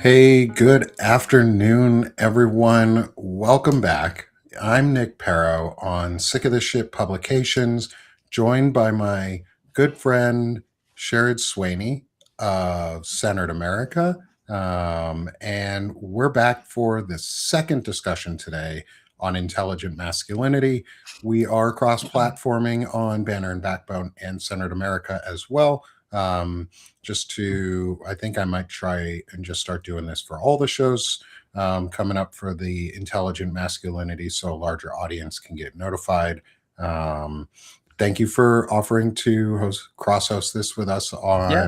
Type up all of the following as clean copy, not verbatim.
Hey, good afternoon, everyone. Welcome back. I'm Nick Paro on Sick of This Shit Publications, joined by my good friend Sharad Swaney of Centered America. And we're back for the second discussion today on intelligent masculinity. We are cross platforming on Banner and Backbone and Centered America as well. I think I might try and just start doing this for all the shows coming up for the intelligent masculinity so a larger audience can get notified. Um, Thank you for offering to cross host this with us Yeah,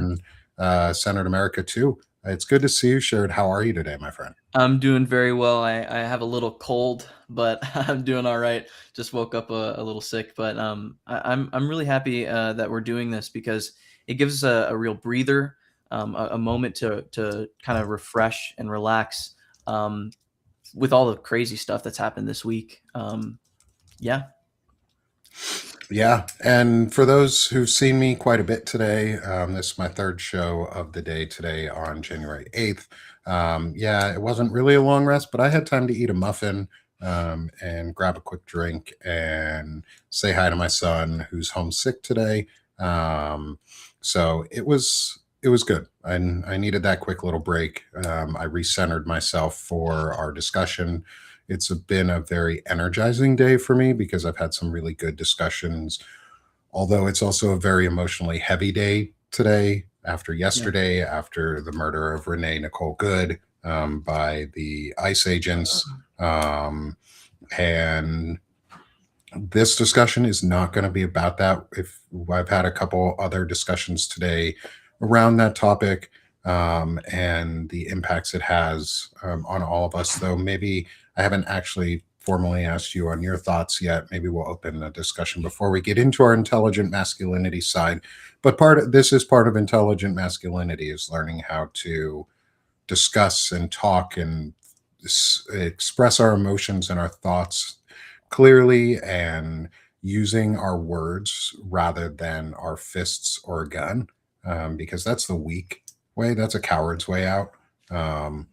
on Centered America too. It's good to see you, Sherrod. How are you today, my friend? I'm doing very well. I have a little cold, but I'm doing all right. Just woke up a little sick, but I'm really happy that we're doing this because it gives us a real breather, a moment to kind of refresh and relax with all the crazy stuff that's happened this week. Yeah, Yeah, and for those who've seen me quite a bit today, this is my third show of the day today on January 8th. Yeah, it wasn't really a long rest, but I had time to eat a muffin and grab a quick drink and say hi to my son who's homesick today. So it was good. I needed that quick little break. I recentered myself for our discussion. Been a very energizing day for me because I've had some really good discussions, although it's also a very emotionally heavy day today after yeah. yesterday, after the murder of Renee Nicole Good by the ICE agents. And this discussion is not going to be about that. If I've had a couple other discussions today around that topic and the impacts it has on all of us, though maybe I haven't actually formally asked you on your thoughts yet. Maybe we'll open the discussion before we get into our intelligent masculinity side. But this is part of intelligent masculinity is learning how to discuss and talk and express our emotions and our thoughts clearly and using our words rather than our fists or a gun, because that's the weak way. That's a coward's way out, um,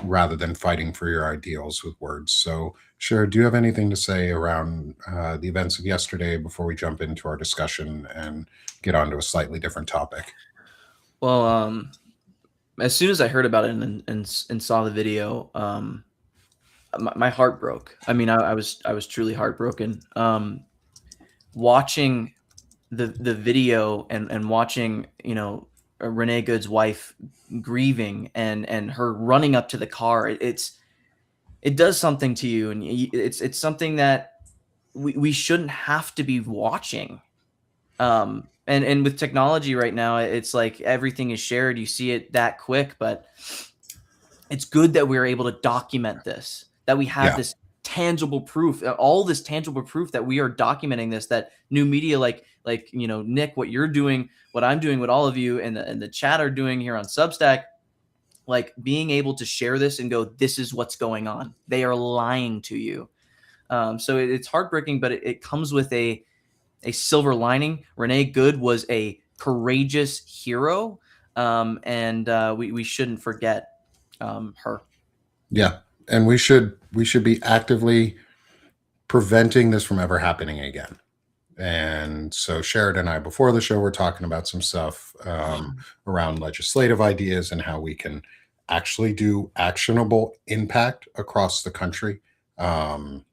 rather than fighting for your ideals with words. So, sure. Do you have anything to say around the events of yesterday before we jump into our discussion and get onto a slightly different topic? Well, as soon as I heard about it and saw the video, my heart broke. I mean, I was truly heartbroken. Watching the video and watching Renee Good's wife grieving and her running up to the car, it does something to you, and it's something that we shouldn't have to be watching. And with technology right now, it's like everything is shared. You see it that quick, but it's good that we're able to document this, that we have Yeah. this tangible proof, all this tangible proof that we are documenting this, that new media like Nick, what you're doing, what I'm doing, what all of you and the chat are doing here on Substack, like being able to share this and go, this is what's going on. They are lying to you. So it's heartbreaking, but it comes with a silver lining. Renee Good was a courageous hero, and we shouldn't forget her. Yeah. And we should be actively preventing this from ever happening again. And so Sherrod and I, before the show, we're talking about some stuff around legislative ideas and how we can actually do actionable impact across the country. Um,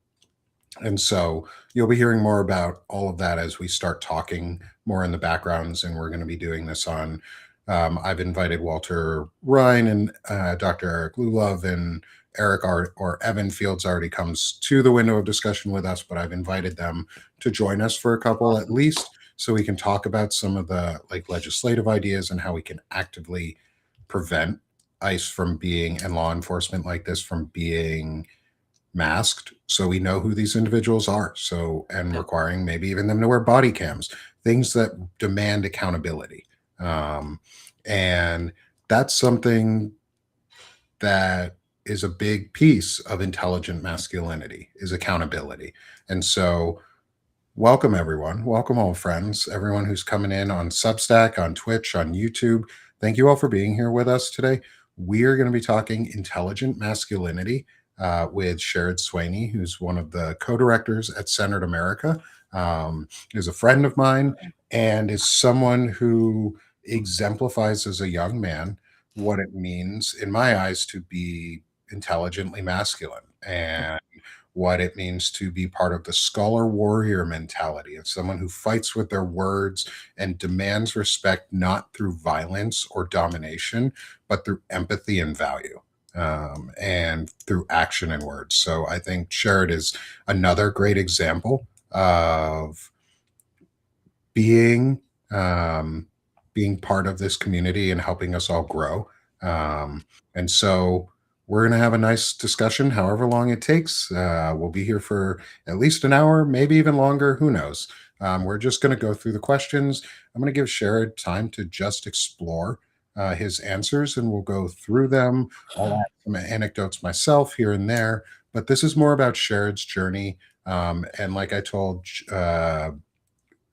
and so you'll be hearing more about all of that as we start talking more in the backgrounds. And we're going to be doing this on. I've invited Walter Ryan and Dr. Eric Lulov, and or Evan Fields already comes to the window of discussion with us, but I've invited them to join us for a couple at Awesome. least so we can talk about some of the like legislative ideas and how we can actively prevent ICE from being and law enforcement like this from being masked so we know who these individuals are, so and Yeah. requiring maybe even them to wear body cams, things that demand accountability. And that's something that is a big piece of intelligent masculinity is accountability. And so welcome everyone, welcome all friends, everyone who's coming in on Substack, on Twitch, on YouTube. Thank you all for being here with us today. We are going to be talking intelligent masculinity with Sharad Swaney, who's one of the co-directors at Centered America, is a friend of mine, and is someone who exemplifies as a young man what it means, in my eyes, to be intelligently masculine, and what it means to be part of the scholar warrior mentality of someone who fights with their words and demands respect not through violence or domination, but through empathy and value. And through action and words. So I think Sharad is another great example of being being part of this community and helping us all grow. And so we're going to have a nice discussion, however long it takes. We'll be here for at least an hour, maybe even longer. Who knows? We're just going to go through the questions. I'm going to give Sharad time to just explore his answers, and we'll go through them. I'll add some anecdotes myself here and there, but this is more about Sharad's journey. And like I told Shane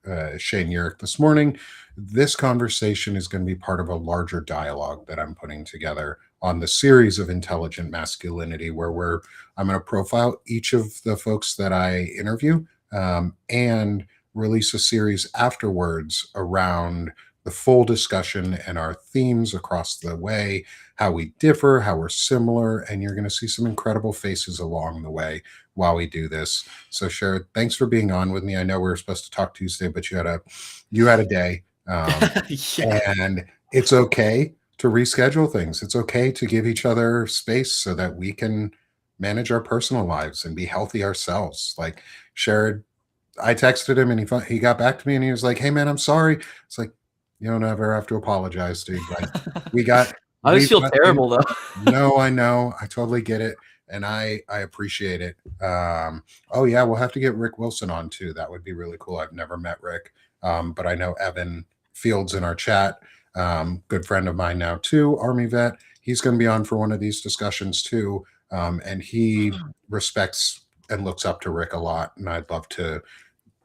Yerrick this morning, this conversation is going to be part of a larger dialogue that I'm putting together on the series of intelligent masculinity, where I'm going to profile each of the folks that I interview, and release a series afterwards around the full discussion and our themes across the way, how we differ, how we're similar, and you're going to see some incredible faces along the way while we do this. So, Sharad, thanks for being on with me. I know we were supposed to talk Tuesday, but you had a day, Yeah. and it's okay to reschedule things. It's okay to give each other space so that we can manage our personal lives and be healthy ourselves. Like Sharad, I texted him and he got back to me and he was like, "Hey man, I'm sorry." It's like, you don't ever have to apologize, dude. Like we got I always we've feel got things. terrible though. No, I know. I totally get it. And I appreciate it. Oh yeah, we'll have to get Rick Wilson on too. That would be really cool. I've never met Rick. But I know Evan Fields in our chat, good friend of mine now too, Army vet. He's going to be on for one of these discussions too. And he respects and looks up to Rick a lot. And I'd love to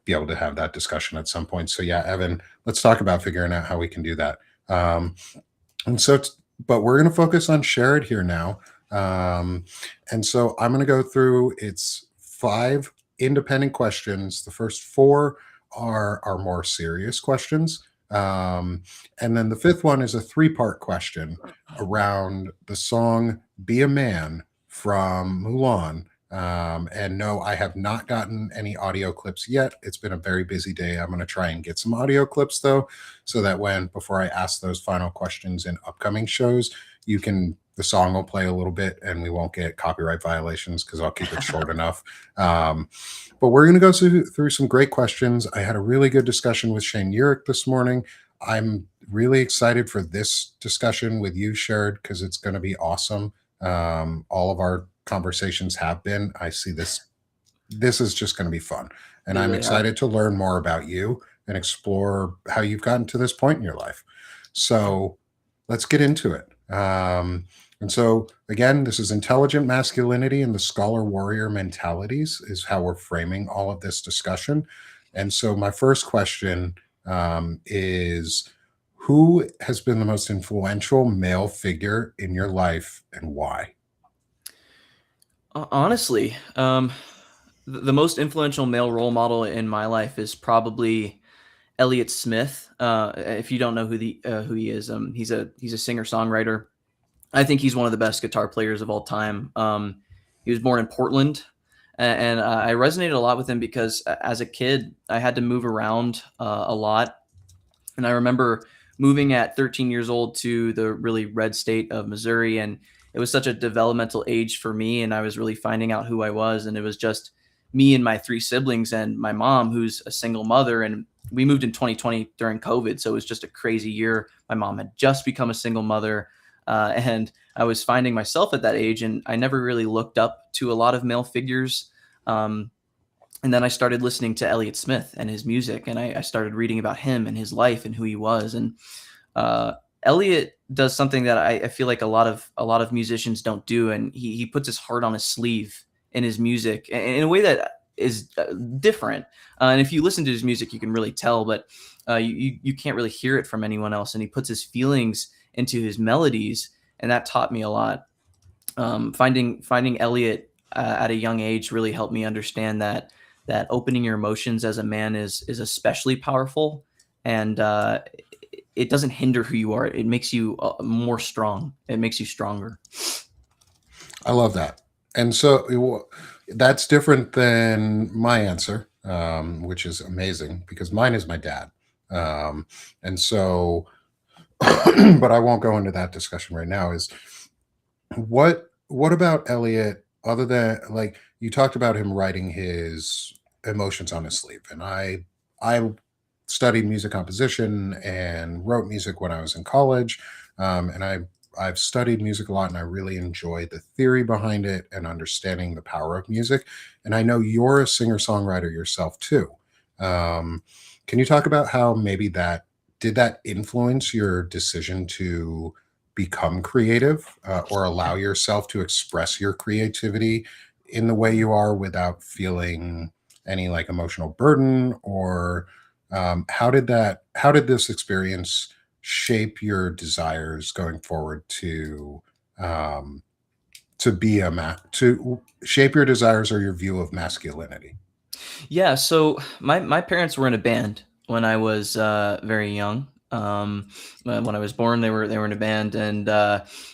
be able to have that discussion at some point. So yeah, Evan, let's talk about figuring out how we can do that. And so, but we're going to focus on Sharad here now. And so I'm going to go through its 5 independent questions. The first 4 are more serious questions. And then the 5th one is a 3-part question around the song Be a Man from Mulan. And no, I have not gotten any audio clips yet. It's been a very busy day. I'm going to try and get some audio clips though, so that before I ask those final questions in upcoming shows, the song will play a little bit and we won't get copyright violations because I'll keep it short enough. But we're going to go through some great questions. I had a really good discussion with Shane Yerrick this morning. I'm really excited for this discussion with you, Sharad, because it's going to be awesome. All of our conversations have been. I see this is just going to be fun, and I'm excited to learn more about you and explore how you've gotten to this point in your life. So let's get into it. And so again, this is intelligent masculinity and the scholar warrior mentalities is how we're framing all of this discussion. And so my first question is, who has been the most influential male figure in your life and why? Honestly, the most influential male role model in my life is probably Elliott Smith. If you don't know who he is, he's a singer songwriter. I think he's one of the best guitar players of all time. He was born in Portland, and I resonated a lot with him because as a kid I had to move around a lot, and I remember moving at 13 years old to the really red state of Missouri, and it was such a developmental age for me, and I was really finding out who I was, and it was just me and my 3 siblings and my mom, who's a single mother, and we moved in 2020 during COVID, so it was just a crazy year. My mom had just become a single mother, and I was finding myself at that age, and I never really looked up to a lot of male figures. And then I started listening to Elliott Smith and his music, and I started reading about him and his life and who he was. And Elliott does something that I feel like a lot of musicians don't do, and he puts his heart on his sleeve in his music in a way that is different. And if you listen to his music, you can really tell, but you can't really hear it from anyone else. And he puts his feelings into his melodies, and that taught me a lot. Finding Elliot at a young age really helped me understand that opening your emotions as a man is especially powerful, and it doesn't hinder who you are. It makes you more strong. It makes you stronger. I love that. And so that's different than my answer, which is amazing because mine is my dad. And so, but I won't go into that discussion right now. Is what about Elliot? Other than like you talked about him writing his emotions on his sleeve, and I studied music composition and wrote music when I was in college, and I've studied music a lot, and I really enjoy the theory behind it and understanding the power of music. And I know you're a singer songwriter yourself too. Um, can you talk about how maybe that did that influence your decision to become creative or allow yourself to express your creativity in the way you are without feeling any like emotional burden or how did this experience shape your desires going forward um, to be to shape your desires or your view of masculinity? Yeah, so my parents were in a band when I was very young. When I was born, they were in a band, and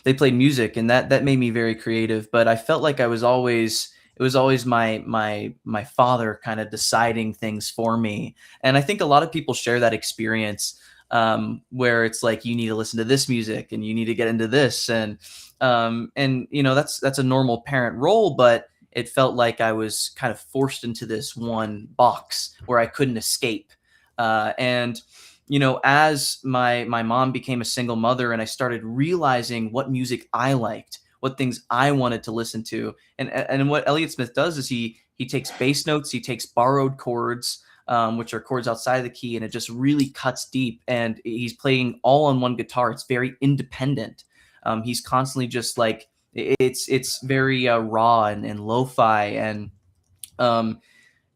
they played music, and that made me very creative. But I felt like I was always it was always my father kind of deciding things for me, and I think a lot of people share that experience, where it's like you need to listen to this music and you need to get into this, and that's a normal parent role, but it felt like I was kind of forced into this one box where I couldn't escape. And as my mom became a single mother, and I started realizing what music I liked, what things I wanted to listen to, and what Elliott Smith does is he takes bass notes, he takes borrowed chords. Which are chords outside of the key, and it just really cuts deep. And he's playing all on one guitar. It's very independent. He's constantly just like it's very raw and lo-fi, um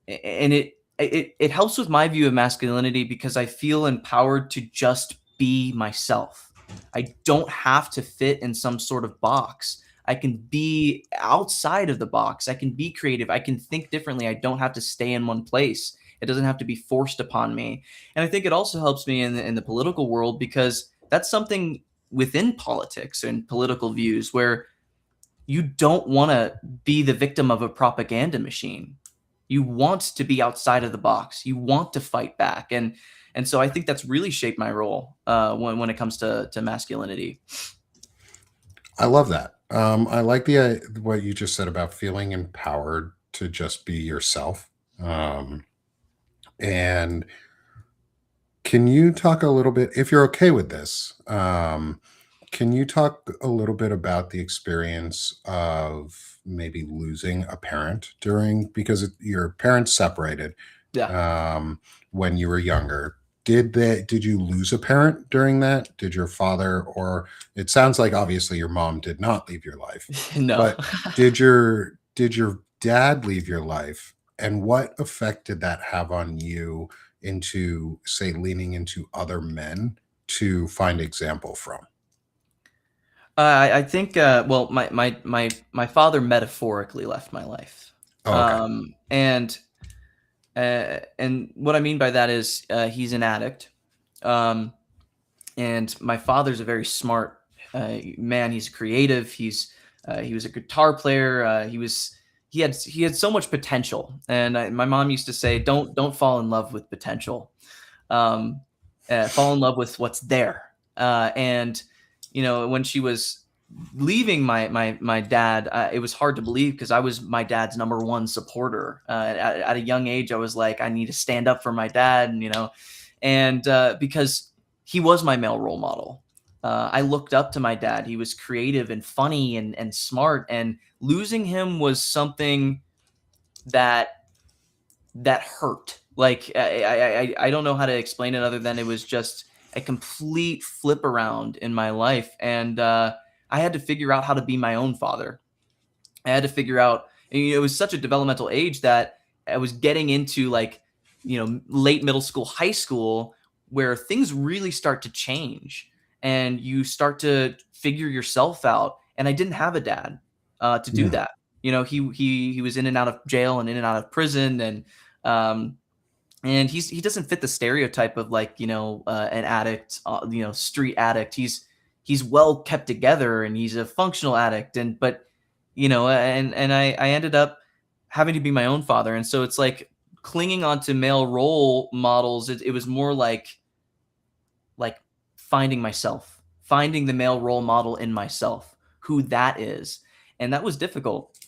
and it helps with my view of masculinity because I feel empowered to just be myself. I don't have to fit in some sort of box. I can be outside of the box. I can be creative. I can think differently. I don't have to stay in one place. It doesn't have to be forced upon me. And I think it also helps me in the political world because that's something within politics and political views where you don't want to be the victim of a propaganda machine. You want to be outside of the box. You want to fight back, and so I think that's really shaped my role when it comes to masculinity. I love that. I like the what you just said about feeling empowered to just be yourself. And can you talk a little bit, if you're okay with this? Can you talk a little bit about the experience of maybe losing a parent during because your parents separated Yeah. um, when you were younger? Did you lose a parent during that? Did your father or it sounds like obviously your mom did not leave your life, No. but did your dad leave your life? And what effect did that have on you into say leaning into other men to find example from? I think well my father metaphorically left my life, Oh, okay. and what I mean by that is he's an addict. Um, and my father's a very smart man. He's creative. He was a guitar player. He had so much potential. And my mom used to say, "Don't fall in love with potential. Um, Fall in love with what's there." And when she was leaving my dad, it was hard to believe because I was my dad's number one supporter. At a young age, I was like, I need to stand up for my dad, and because he was my male role model. I looked up to my dad. He was creative and funny and smart, and losing him was something that hurt. Like I don't know how to explain it other than it was just a complete flip around in my life, and I had to figure out how to be my own father. I had to figure out. And, it was such a developmental age that I was getting into like late middle school, high school, where things really start to change. and you start to figure yourself out. And I didn't have a dad to do Yeah. that. You know, he was in and out of jail and in and out of prison, um, and he doesn't fit the stereotype of like, an addict, street addict. He's well kept together and he's a functional addict, and but and I ended up having to be my own father. And so it's like clinging onto male role models. It was more like finding myself, finding the male role model in myself, who that is. And that was difficult,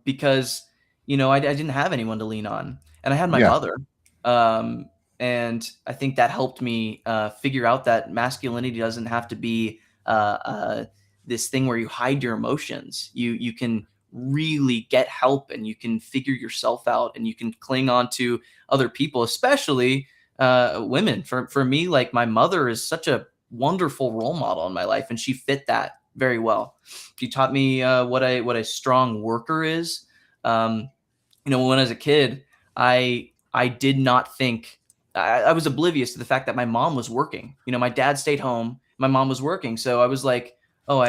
because, I didn't have anyone to lean on. And I had my Yeah. mother. Um, and I think that helped me figure out that masculinity doesn't have to be this thing where you hide your emotions. You can really get help, and you can figure yourself out, and you can cling on to other people, especially women. For me, like, my mother is such a wonderful role model in my life, and she fit that very well. She taught me what a strong worker is. Um, when I was a kid, I did not think, I was oblivious to the fact that my mom was working. My dad stayed home, my mom was working, so I was like, oh,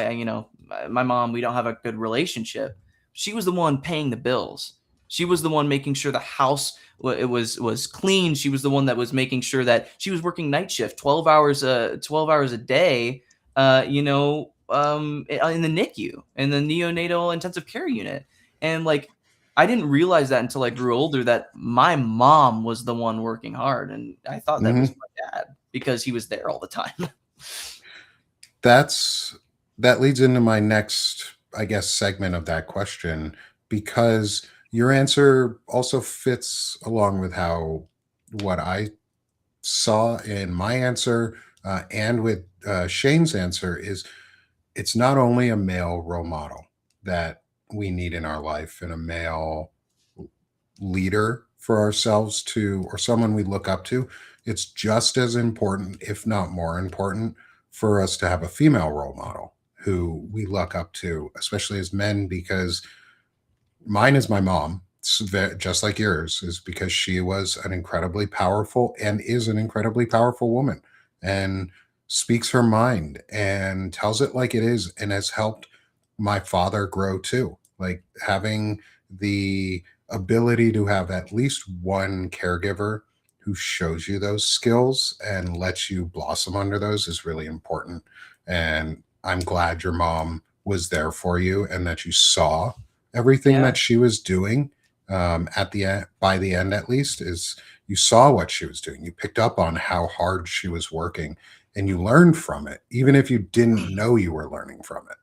my mom, we don't have a good relationship. She was the one paying the bills. She was the one making sure the house it was clean. She was the one that was making sure that she was working night shift, 12 hours a day, in the NICU, in the neonatal intensive care unit. And like, I didn't realize that until I grew older, that my mom was the one working hard, and I thought that was Hmm. my dad because he was there all the time. That leads into my next, I guess, segment of that question, because your answer also fits along with how what I saw in my answer, and with Shane's answer, is it's not only a male role model that we need in our life, and a male leader for ourselves to, or someone we look up to. It's just as important, if not more important, for us to have a female role model who we look up to, especially as men, because mine is my mom. Just like yours, is because she was an incredibly powerful, and is an incredibly powerful woman, and speaks her mind and tells it like it is, and has helped my father grow too. Like, having the ability to have at least one caregiver who shows you those skills and lets you blossom under those is really important. And I'm glad your mom was there for you, and that you saw everything Yeah. that she was doing, at the end. By the end, at least, is you saw what she was doing. You picked up on how hard she was working, and you learned from it, even if you didn't know you were learning from it.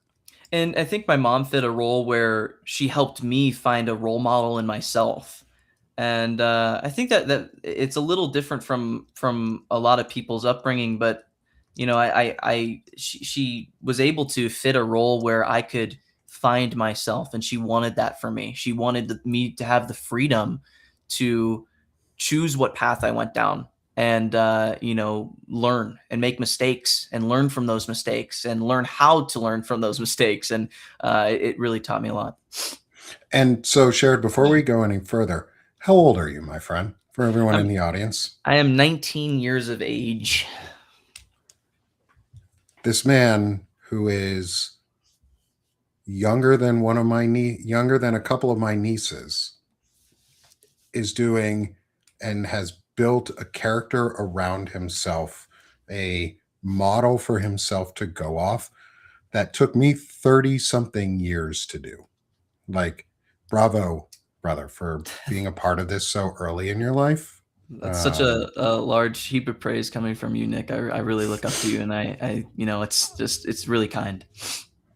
And I think my mom fit a role where she helped me find a role model in myself. And I think that it's a little different from a lot of people's upbringing, but she was able to fit a role where I could find myself, and she wanted that for me. She wanted me to have the freedom to choose what path I went down, and learn and make mistakes, and learn from those mistakes, and learn how to learn from those mistakes. And it really taught me a lot. And so, Sharad, before we go any further, how old are you, my friend? For everyone in I'm the audience, I am 19 years of age. this man who is younger than a couple of my nieces, is doing and has built a character around himself, a model for himself to go off, that took me 30 something years to do. Like, bravo, brother, for being a part of this so early in your life. That's such Um, a large heap of praise coming from you, Nick. I really look up to you, and it's really kind.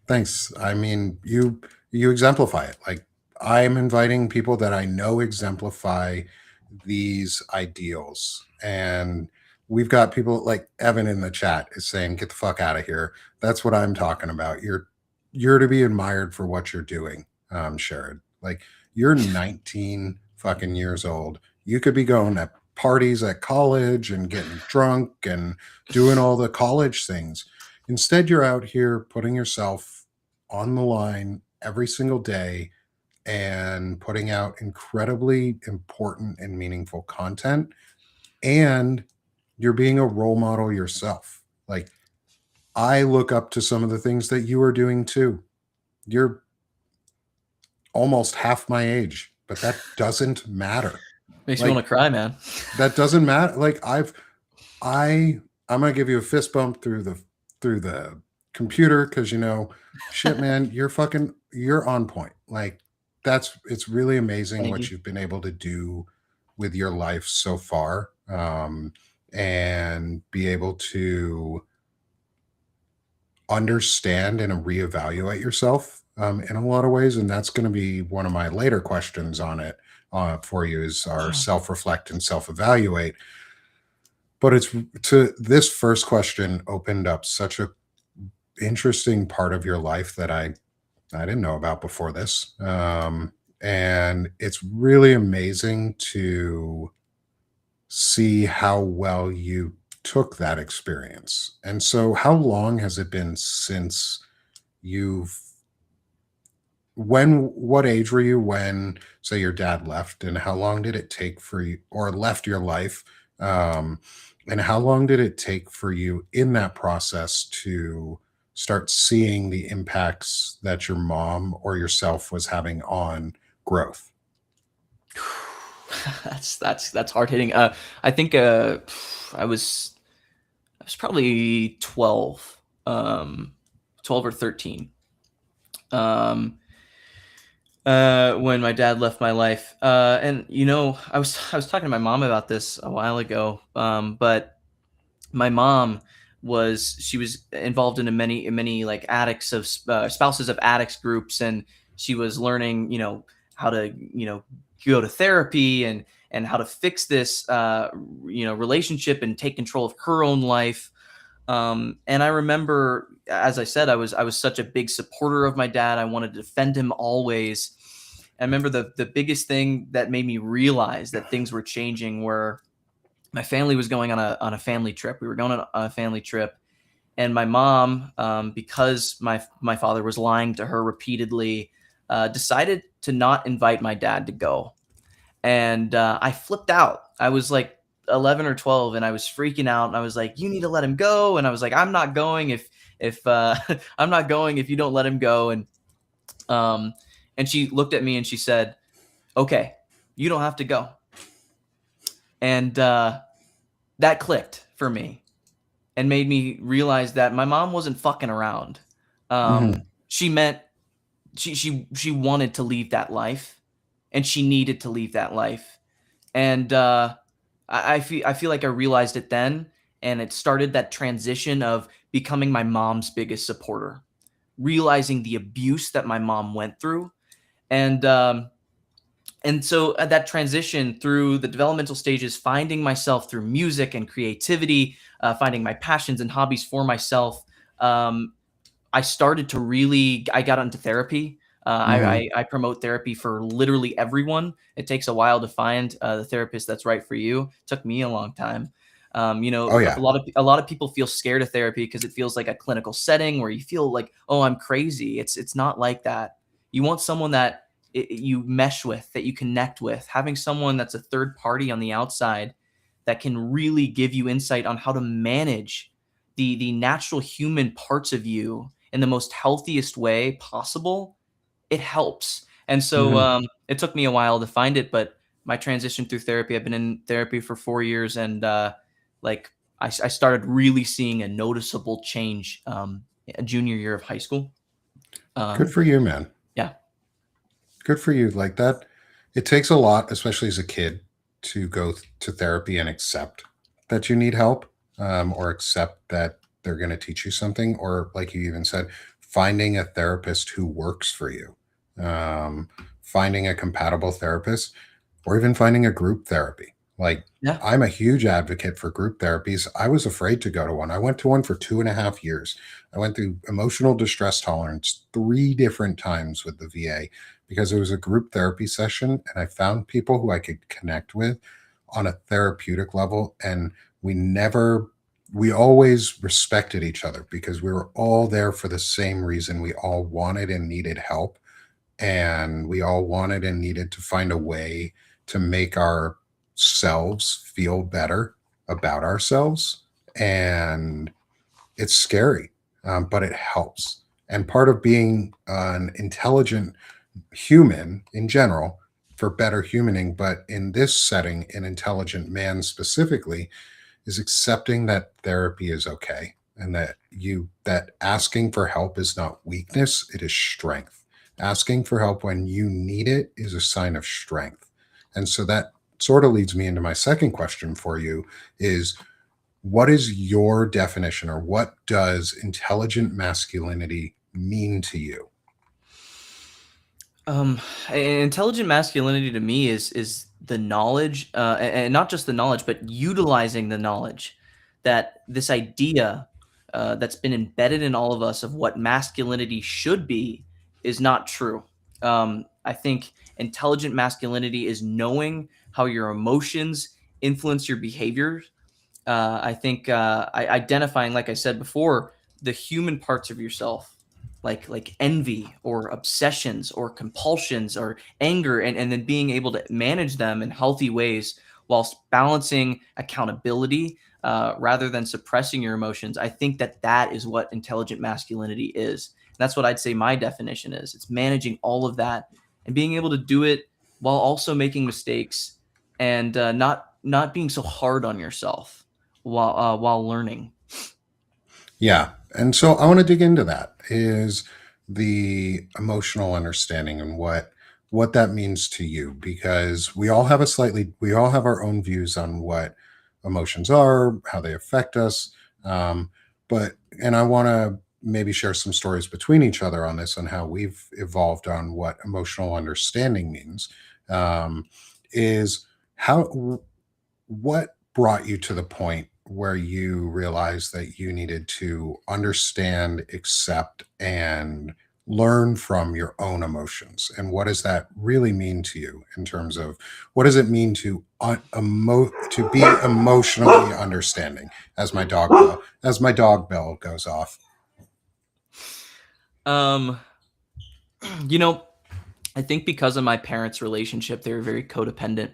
Thanks. I mean, you exemplify it. Like, I'm inviting people that I know exemplify these ideals. And we've got people like Evan in the chat is saying, "Get the fuck out of here." That's what I'm talking about. You're to be admired for what you're doing, Sharad. Like, you're 19 fucking years old. You could be going to parties at college and getting drunk and doing all the college things. Instead, you're out here putting yourself on the line every single day, and putting out incredibly important and meaningful content. And you're being a role model yourself. Like, I look up to some of the things that you are doing too. You're almost half my age, but that doesn't matter. Makes me Like, want to cry, man. that doesn't matter. Like, I I'm gonna give you a fist bump through the computer because shit, man, you're on point. Like, it's really amazing Thank what you. you've been able to do with your life so far, and be able to understand and reevaluate yourself, in a lot of ways. And that's going to be one of my later questions on it, for you, is our self reflect and self evaluate. But it's to this first question opened up such a interesting part of your life that I didn't know about before this. And it's really amazing to see how well you took that experience. And so, how long has it been since you've what age were you when, say, your dad left, and how long did it take for you, or left your life, um and how long did it take for you in that process to start seeing the impacts that your mom or yourself was having on growth? That's hard hitting. I think I was I was probably 12, 12 or 13. Um, when my dad left my life. And I was talking to my mom about this a while ago. But my mom she was involved in many like addicts of spouses of addicts groups, and she was learning, how to, go to therapy and how to fix this, relationship and take control of her own life. And I remember, as I said, I was such a big supporter of my dad. I wanted to defend him always. I remember the biggest thing that made me realize that things were changing were my family was going on a family trip. We were going on a family trip, and my mom, because my father was lying to her repeatedly, decided to not invite my dad to go. And I flipped out. I was like 11 or 12, and I was freaking out. And I was like, "You need to let him go." And I was like, "I'm not going if I'm not going if you don't let him go." Um, and she looked at me and she said, "Okay, you don't have to go." And that clicked for me and made me realize that my mom wasn't fucking around. Mhm. She meant she wanted to leave that life, and she needed to leave that life. And I feel like I realized it then, and it started that transition of becoming my mom's biggest supporter, realizing the abuse that my mom went through. And so at that transition through the developmental stages, finding myself through music and creativity, finding my passions and hobbies for myself, um, I started to I got into therapy. Mhm. I promote therapy for literally everyone. It takes a while to find the therapist that's right for you. It took me a long time. Oh A yeah. lot of people feel scared of therapy because it feels like a clinical setting where you feel like, oh, I'm crazy. It's not like that. You want someone that you mesh with, that you connect with. Having someone that's a third party on the outside that can really give you insight on how to manage the natural human parts of you in the most healthiest way possible, it helps. And so Mhm. it took me a while to find it, but my transition through therapy, I've been in therapy for 4 years, and like I started really seeing a noticeable change a junior year of high school. Good Um, for you, man. yeah, Good for you. Like that, it takes a lot, especially as a kid, to go to therapy and accept that you need help, or accept that they're going to teach you something, or like you even said, finding a therapist who works for you, um, finding a compatible therapist, or even finding a group therapy. Like, yeah, I'm a huge advocate for group therapies. I was afraid to go to one. I went to one for 2.5 years. I went through emotional distress tolerance 3 different times with the VA because it was a group therapy session, and I found people who I could connect with on a therapeutic level. And we never, we always respected each other because we were all there for the same reason. We all wanted and needed help, and we all wanted and needed to find a way to make ourselves feel better about ourselves. And it's scary. but it helps. And part of being an intelligent human in general, for better humaning, but in this setting, an intelligent man specifically, is accepting that therapy is okay, and that asking for help is not weakness, it is strength. Asking for help when you need it is a sign of strength. And so that sort of leads me into my second question for you is, what is your definition, or what does intelligent masculinity mean to you? Um, Intelligent masculinity to me is the knowledge, and not just the knowledge, but utilizing the knowledge that this idea that's been embedded in all of us of what masculinity should be is not true. I think intelligent masculinity is knowing how your emotions influence your behavior. I think identifying, like I said before, the human parts of yourself, like envy or obsessions or compulsions or anger, and then being able to manage them in healthy ways whilst balancing accountability rather than suppressing your emotions. I think that is what intelligent masculinity is. And that's what I'd say my definition is. It's managing all of that and being able to do it while also making mistakes and not being so hard on yourself while learning. Yeah. And so I want to dig into that, is the emotional understanding and what that means to you, because we all have our own views on what emotions are, how they affect us. Um, but and I want to maybe share some stories between each other on this, on how we've evolved on what emotional understanding means. Um, is how what brought you to the point where you realized that you needed to understand, accept, and learn from your own emotions? And what does that really mean to you, in terms of what does it mean to to be emotionally understanding? As my dog bell goes off. Um, you know, I think because of my parents' relationship, they were very codependent.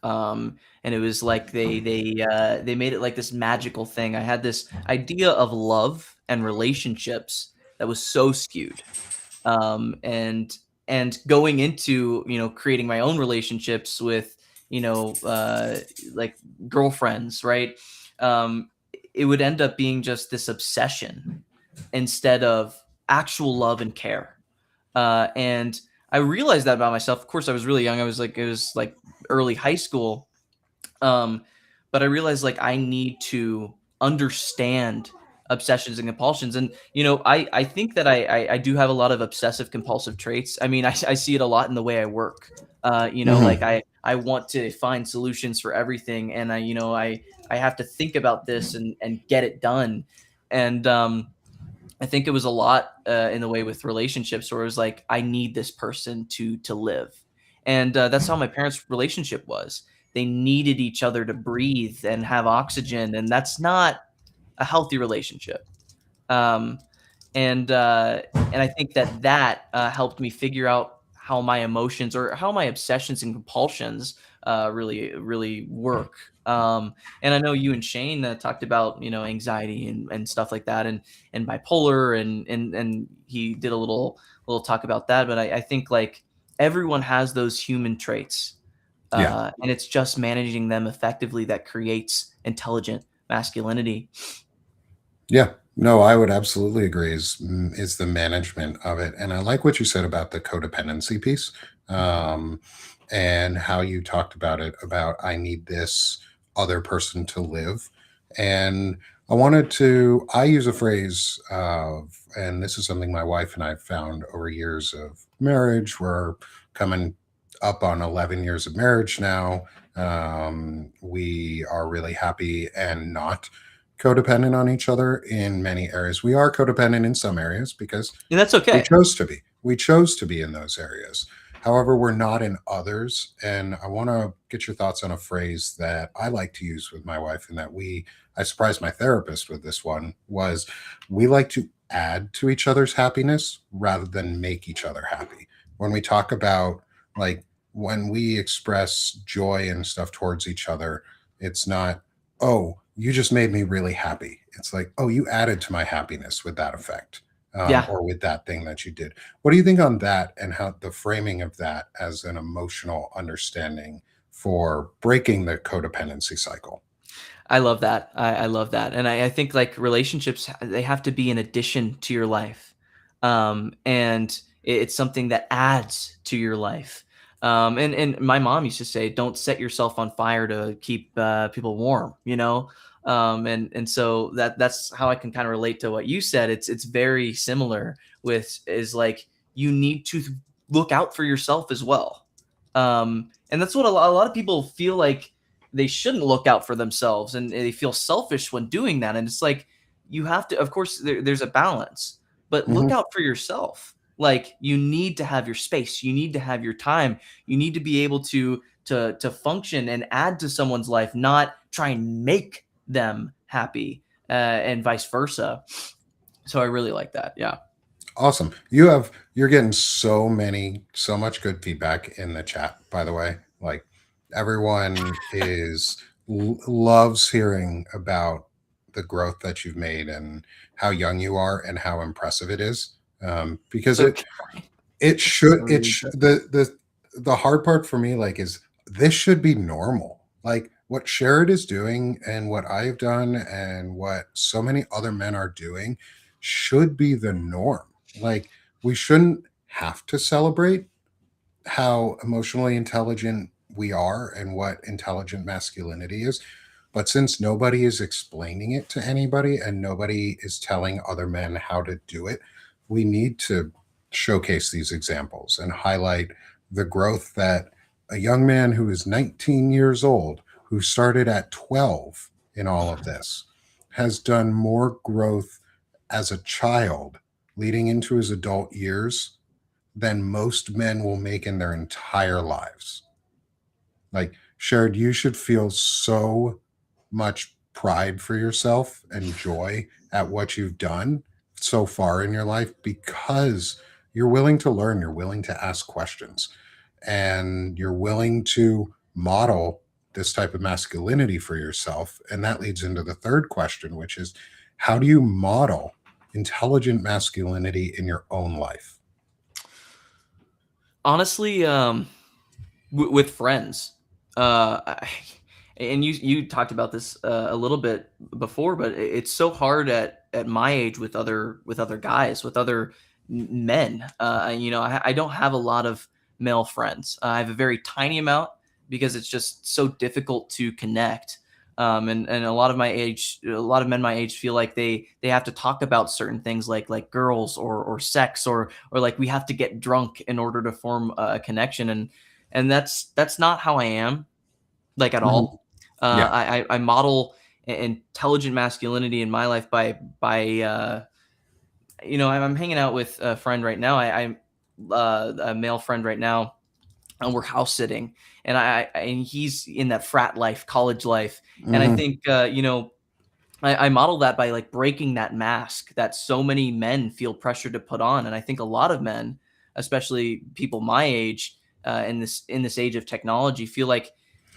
And it was like they made it like this magical thing. I had this idea of love and relationships that was so skewed. And going into creating my own relationships with you know uh, like girlfriends, right? It would end up being just this obsession instead of actual love and care. And I realized that about myself. Of course, I was really young. It was like early high school. Um, but I realized like I need to understand obsessions and compulsions. And I think that I do have a lot of obsessive compulsive traits. I mean, I see it a lot in the way I work. Like Mhm. I want to find solutions for everything, and I have to think about this and get it done. And I think it was a lot in the way with relationships, where it was like I need this person to live, and that's how my parents' relationship was. They needed each other to breathe and have oxygen, and that's not a healthy relationship. Um, and I think that helped me figure out how my emotions or how my obsessions and compulsions really work. And I know you and Shane talked about anxiety and stuff like that, and bipolar, and he did a little talk about that. But I think like everyone has those human traits, Yeah. and it's just managing them effectively that creates intelligent masculinity. Yeah, no, I would absolutely agree. Is the management of it, and I like what you said about the codependency piece, um, and how you talked about it. About I need this other person to live, and I use a phrase of, and this is something my wife and I found over years of marriage. We're coming up on 11 years of marriage now. We are really happy and not codependent on each other in many areas. We are codependent in some areas because And that's we okay. chose to be. We chose to be in those areas. However, we're not in others. And I want to get your thoughts on a phrase that I like to use with my wife, and that I surprised my therapist with this one, was we like to add to each other's happiness rather than make each other happy. When we talk about, like, when we express joy and stuff towards each other, it's not, oh, you just made me really happy. It's like, oh, you added to my happiness with that effect, Yeah. or with that thing that you did. What do you think on that, and how the framing of that as an emotional understanding for breaking the codependency cycle? I love that. I love that, and I think like relationships, they have to be an addition to your life, and it's something that adds to your life. And my mom used to say, "Don't set yourself on fire to keep people warm," you know. And so that's how I can kind of relate to what you said. It's very similar with is like you need to look out for yourself as well, and that's what a lot of people feel like they shouldn't look out for themselves and they feel selfish when doing that, and it's like you have to, of course there's a balance, but look Hmm. out for yourself. Like you need to have your space, you need to have your time, you need to be able to function and add to someone's life, not try and make them happy, and vice versa. So I really like that. Yeah. Awesome. You're getting so much good feedback in the chat, by the way. Like, everyone is loves hearing about the growth that you've made and how young you are and how impressive it is. Because So it I should it really sh- the hard part for me, like, is this should be normal. Like, what Sharad is doing and what I've done and what so many other men are doing should be the norm. Like, we shouldn't have to celebrate how emotionally intelligent we are and what intelligent masculinity is. But since nobody is explaining it to anybody and nobody is telling other men how to do it, we need to showcase these examples and highlight the growth that a young man who is 19 years old, who started at 12 in all of this, has done more growth as a child leading into his adult years than most men will make in their entire lives. Like, Sherrod, you should feel so much pride for yourself and joy at what you've done so far in your life, because you're willing to learn, you're willing to ask questions, and you're willing to model this type of masculinity for yourself. And that leads into the third question, which is, how do you model intelligent masculinity in your own life? honestly, with friends, and you talked about this a little bit before, but it's so hard at my age with other guys, with other men. You know, I don't have a lot of male friends. I have a very tiny amount because it's just so difficult to connect. And a lot of my age, a lot of men my age feel like they have to talk about certain things like girls or sex or like we have to get drunk in order to form a connection, and that's not how I am, like, at Mhm. all. Yeah. I model intelligent masculinity in my life by you know, I'm hanging out with a friend right now. I'm a male friend right now, and we're house sitting, and and he's in that frat life, college life, and I Hmm. think you know, I model that by like breaking that mask that so many men feel pressure to put on, and I think a lot of men, especially people my age, in this age of technology, feel like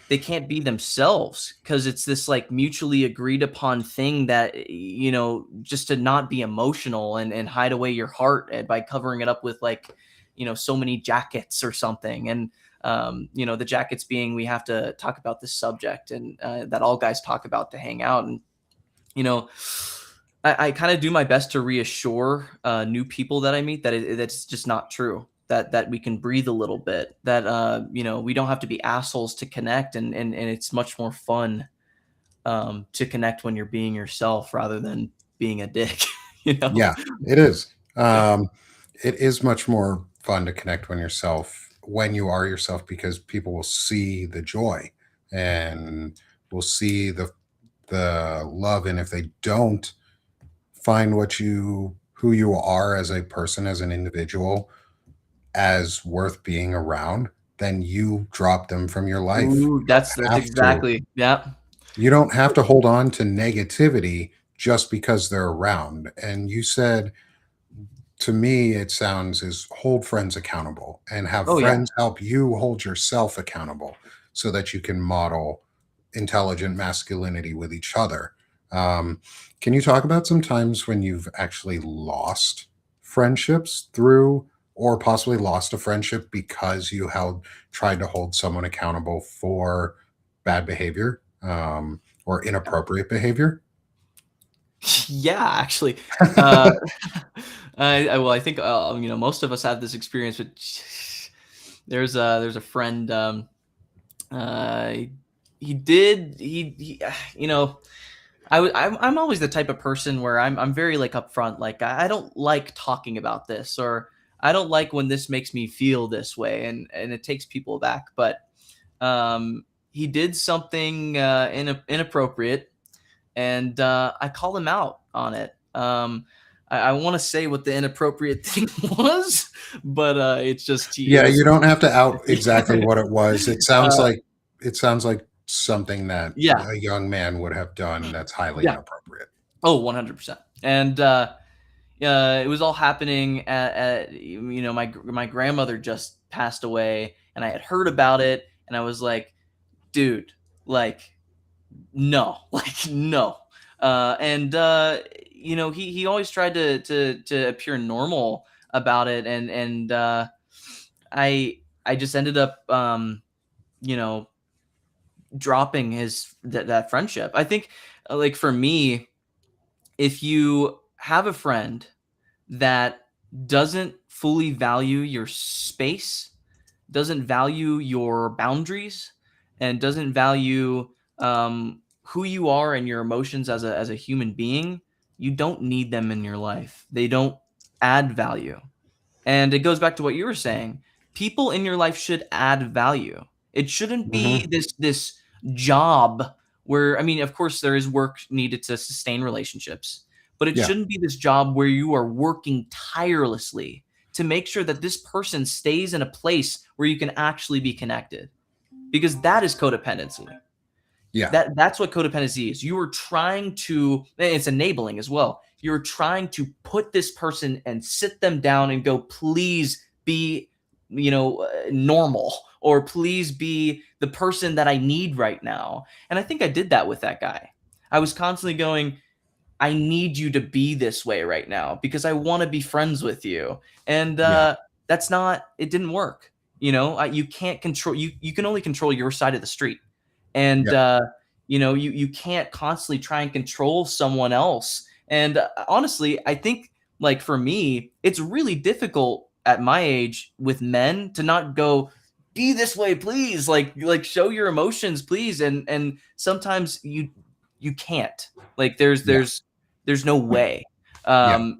they can't be themselves because it's this like mutually agreed upon thing that you know, just to not be emotional and hide away your heart by covering it up with like, you know, so many jackets or something. And you know, the jackets being we have to talk about this subject and that all guys talk about to hang out. And you know, I kind of do my best to reassure new people that I meet that that's just not true. That we can breathe a little bit. That you know, we don't have to be assholes to connect, and it's much more fun to connect when you're being yourself rather than being a dick. You know? Yeah, it is. It is much more fun to connect when you are yourself, because people will see the joy and will see the love. And if they don't find who you are as a person, as an individual, as worth being around, then you drop them from your life. Ooh, that's exactly, yeah. You don't have to hold on to negativity just because they're around. And you said, to me, it sounds, is hold friends accountable and have Oh yeah. friends help you hold yourself accountable so that you can model intelligent masculinity with each other. Um, can you talk about some times when you've actually lost friendships through, or possibly lost a friendship because you held tried to hold someone accountable for bad behavior, or inappropriate behavior? Yeah, actually. Uh, well, I think most of us have this experience. But there's a friend. Uh, he did he you know I'm always the type of person where I'm very like upfront. Like I don't like talking about this, or I don't like when this makes me feel this way, and it takes people back. But he did something inappropriate, and I called him out on it. I want to say what the inappropriate thing was, but it's just it Yeah, was you don't have to out exactly what it was. uh, It sounds like something that yeah, a young man would have done that's highly yeah. inappropriate. Oh, 100%. And it was all happening at my grandmother just passed away, and I had heard about it, and I was like, dude, like no, like no. And he always tried to appear normal about it, and I just ended up you know dropping that friendship. I think like for me, if you have a friend that doesn't fully value your space, doesn't value your boundaries, and doesn't value who you are and your emotions as a human being, you don't need them in your life. They don't add value. And it goes back to what you were saying. People in your life should add value. It shouldn't be Hmm. this job where, I mean, of course there is work needed to sustain relationships, but it Yeah. shouldn't be this job where you are working tirelessly to make sure that this person stays in a place where you can actually be connected. Because that is codependency. Yeah. That's what codependency is. You are trying to, it's enabling as well. You're trying to put this person and sit them down and go, please be, normal, or please be the person that I need right now. And I think I did that with that guy. I was constantly going, I need you to be this way right now because I want to be friends with you. And Yeah. that's not, it didn't work. You can't control, you can only control your side of the street. And, Yeah. you can't constantly try and control someone else. And honestly, I think like for me, it's really difficult at my age with men to not go, be this way, please. Like show your emotions, please. And sometimes you can't. Like Yeah. there's no way. Yeah.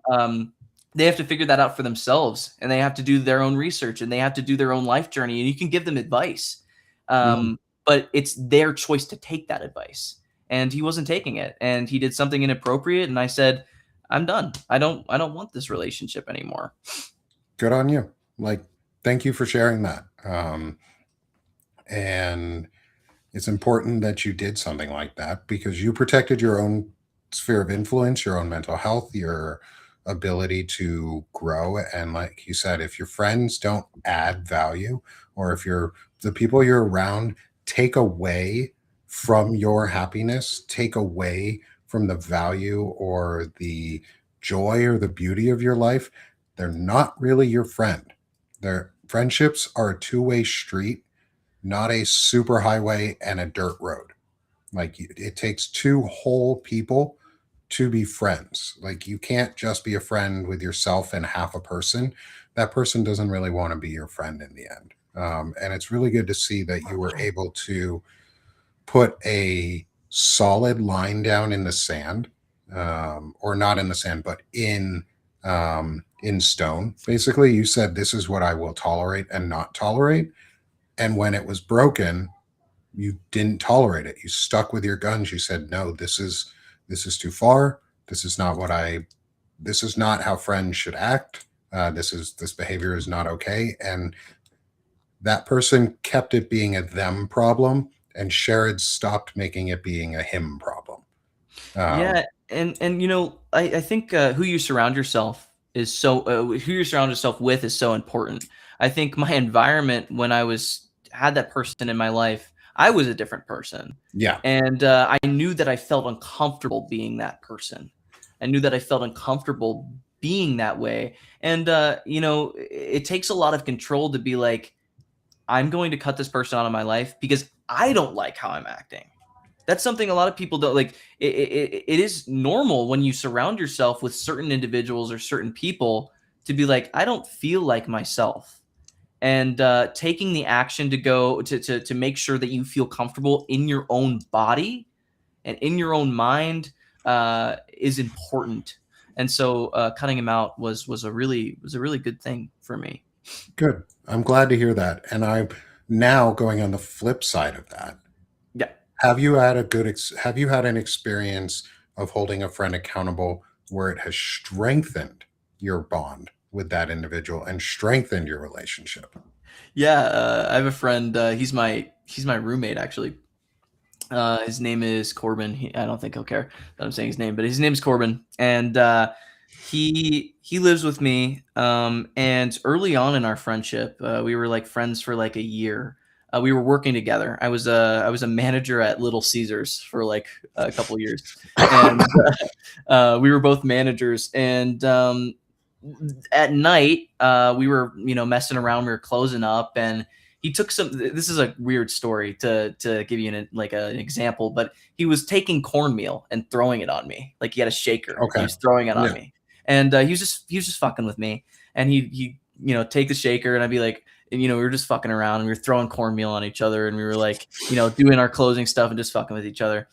They have to figure that out for themselves, and they have to do their own research, and they have to do their own life journey. And you can give them advice, Mhm. but it's their choice to take that advice. And he wasn't taking it, and he did something inappropriate. And I said, "I'm done. I don't want this relationship anymore." Good on you. Like, thank you for sharing that. And it's important that you did something like that because you protected your own sphere of influence, your own mental health, your ability to grow. And like you said, if your friends don't add value, or if the people you're around take away from your happiness, take away from the value or the joy or the beauty of your life, they're not really your friend. Their friendships are a two-way street, not a super highway and a dirt road. Like it takes two whole people to be friends. Like you can't just be a friend with yourself and half a person. That person doesn't really want to be your friend in the end. And it's really good to see that you were able to put a solid line down in the sand, or not in the sand, but in stone. Basically, you said this is what I will tolerate and not tolerate. And when it was broken, you didn't tolerate it. You stuck with your guns. You said, no, this is too far. This is not what I this is not how friends should act. This behavior is not okay. And that person kept it being a them problem, and Sharad stopped making it being a him problem. Um, Yeah, and I think who you surround yourself with is so important. I think my environment when I was had that person in my life, I was a different person. Yeah. And I knew that I felt uncomfortable being that person. I knew that I felt uncomfortable being that way. And, it takes a lot of control to be like, I'm going to cut this person out of my life because I don't like how I'm acting. That's something a lot of people don't like. It is normal when you surround yourself with certain individuals or certain people to be like, I don't feel like myself. And taking the action to go to make sure that you feel comfortable in your own body and in your own mind is important. And so cutting him out was a really good thing for me. Good. I'm glad to hear that. And I'm now going on the flip side of that. Yeah. Have you had have you had an experience of holding a friend accountable where it has strengthened your bond with that individual and strengthened your relationship? Yeah, I have a friend. He's my roommate actually. His name is Corbin. I don't think he'll care that I'm saying his name, but his name is Corbin, and he lives with me. And early on in our friendship, we were like friends for like a year. We were working together. I was a manager at Little Caesars for like a couple years, and we were both managers. And at night, we were messing around. We were closing up, and he took some. This is a weird story to give you an example, but he was taking cornmeal and throwing it on me. Like he had a shaker. He Okay. was throwing it on Yeah. me, and he was just fucking with me. And he take the shaker, and I'd be like, and, we were just fucking around, and we were throwing cornmeal on each other, and we were like, doing our closing stuff and just fucking with each other.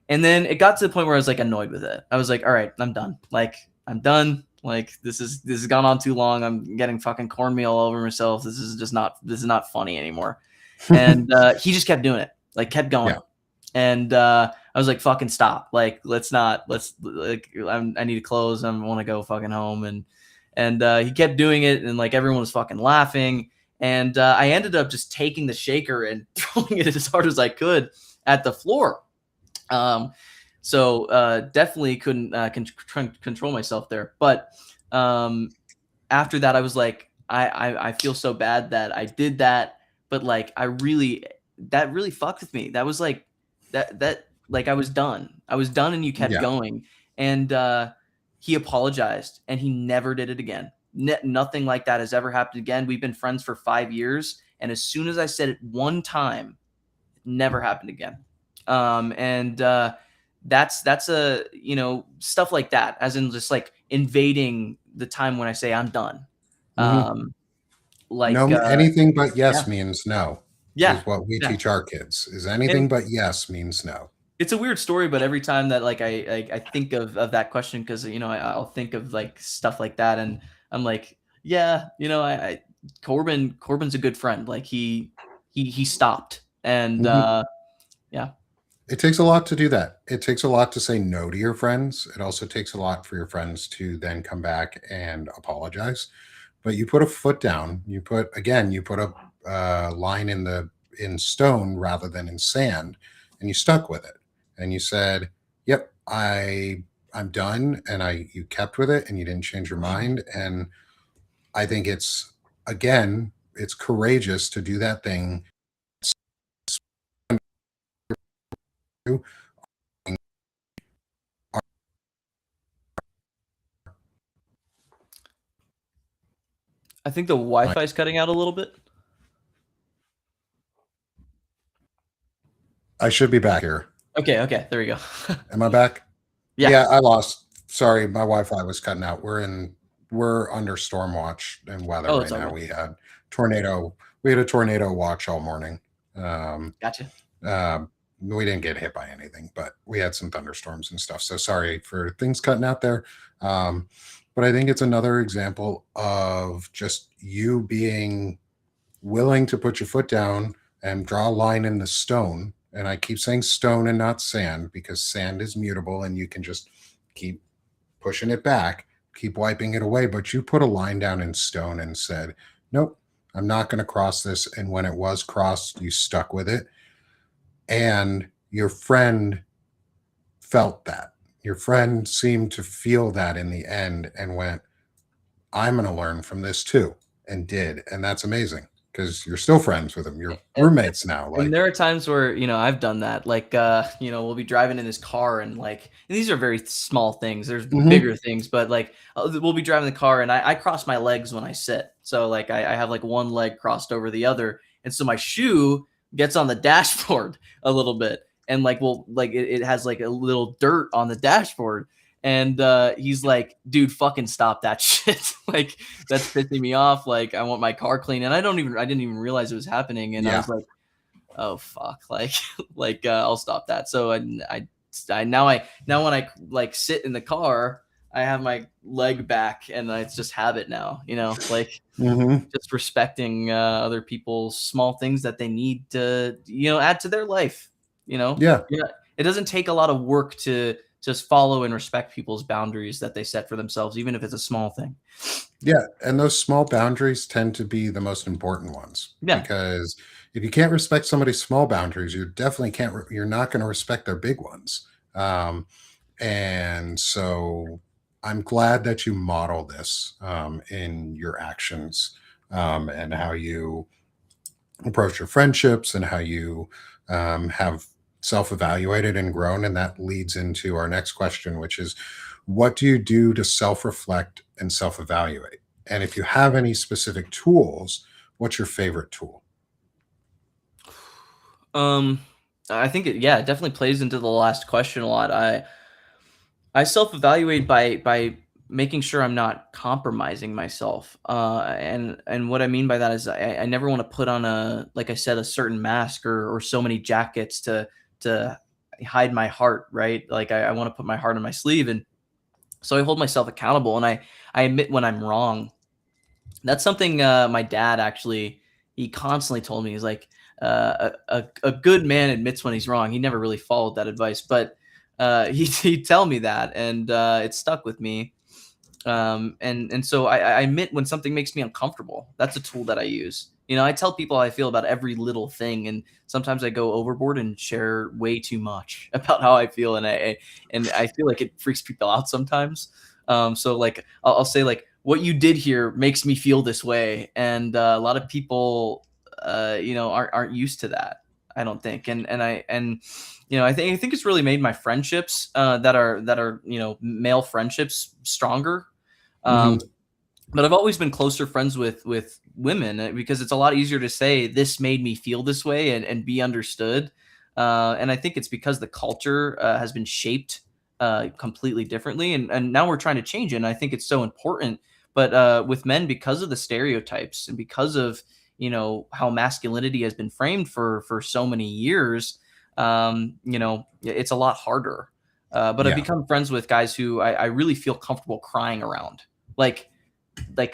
And then it got to the point where I was like annoyed with it. I was like, all right, I'm done. Like I'm done. Like this has gone on too long. I'm getting fucking cornmeal all over myself. This is not funny anymore. And he just kept doing it, like kept going. Yeah. And I was like, fucking stop. Like let's like I need to close. I want to go fucking home. And he kept doing it, and like everyone was fucking laughing. And I ended up just taking the shaker and throwing it as hard as I could at the floor. So definitely couldn't control myself there. But after that, I was like, I feel so bad that I did that. But like, that really fucked with me. That was like, that like I was done. I was done, and you kept Yeah. going. And he apologized, and he never did it again. Nothing like that has ever happened again. We've been friends for 5 years. And as soon as I said it one time, it never happened again. And that's a stuff like that, as in just like invading the time when I say I'm done. Hmm. um like No, anything but yeah, yes means no yeah, is what we yeah. teach our kids. Is anything And but yes means no. it's a weird story, but every time that like I think of that question, because I'll think of like stuff like that, and I'm like, yeah, Corbin's a good friend. Like he stopped. And Hmm. yeah. It takes a lot to do that. It takes a lot to say no to your friends. It also takes a lot for your friends to then come back and apologize. But you put a foot down. You put a line in stone rather than in sand, and you stuck with it. And you said, "Yep, I'm done." And you kept with it, and you didn't change your mind. And I think it's courageous to do that thing. I think the Wi-Fi is cutting out a little bit. I should be back here. Okay, there we go. Am I back? Yeah. Yeah, I lost. Sorry, my Wi-Fi was cutting out. We're under storm watch and weather Oh, right it's all now. good. Tornado. We had a tornado watch all morning. Gotcha. We didn't get hit by anything, but we had some thunderstorms and stuff. So sorry for things cutting out there. But I think it's another example of just you being willing to put your foot down and draw a line in the stone. And I keep saying stone and not sand because sand is mutable and you can just keep pushing it back, keep wiping it away. But you put a line down in stone and said, nope, I'm not going to cross this. And when it was crossed, you stuck with it. And your friend felt that. Your friend seemed to feel that in the end and went, I'm going to learn from this too, and did. And that's amazing. because you're still friends with them. You're And, roommates now. and Like, there are times where, I've done that. Like, we'll be driving in this car and like, and these are very small things. There's mhm. bigger things, but like, we'll be driving the car and I cross my legs when I sit. So like, I have like one leg crossed over the other. And so my shoe gets on the dashboard a little bit. And like, it has like a little dirt on the dashboard. And he's like, dude, fucking stop that shit. Like, that's pissing me off. Like, I want my car clean. And I didn't even realize it was happening. And I Yeah. was like, oh fuck, like I'll stop that. So now when I like sit in the car, I have my leg back and it's just habit now, like Hmm. just respecting other people's small things that they need to add to their life. Yeah. Yeah, it doesn't take a lot of work to just follow and respect people's boundaries that they set for themselves, even if it's a small thing. Yeah, and those small boundaries tend to be the most important ones Yeah. because if you can't respect somebody's small boundaries, you definitely can't. You're not going to respect their big ones. And so, I'm glad that you model this in your actions and how you approach your friendships and how you have self-evaluated and grown. And that leads into our next question, which is, what do you do to self-reflect and self-evaluate? And if you have any specific tools, what's your favorite tool? Um, I think it definitely plays into the last question a lot. I self-evaluate by making sure I'm not compromising myself. And what I mean by that is I never want to put on like I said, a certain mask or so many jackets to hide my heart, right? Like I want to put my heart on my sleeve. And so I hold myself accountable and I admit when I'm wrong. That's something my dad actually he constantly told me. He's like, a good man admits when he's wrong. He never really followed that advice, but he'd tell me that, and it stuck with me. And so I admit when something makes me uncomfortable. That's a tool that I use. I tell people how I feel about every little thing, and sometimes I go overboard and share way too much about how I feel, and I feel like it freaks people out sometimes. So like I'll say like what you did here makes me feel this way, and a lot of people, aren't used to that. I don't think, and I think it's really made my friendships that are male friendships stronger. Hmm. Um, but I've always been closer friends with women because it's a lot easier to say this made me feel this way and be understood. And I think it's because the culture has been shaped completely differently, and now we're trying to change it. And I think it's so important. But with men, because of the stereotypes and because of how masculinity has been framed for so many years, it's a lot harder. But I've Yeah. become friends with guys who I really feel comfortable crying around. Like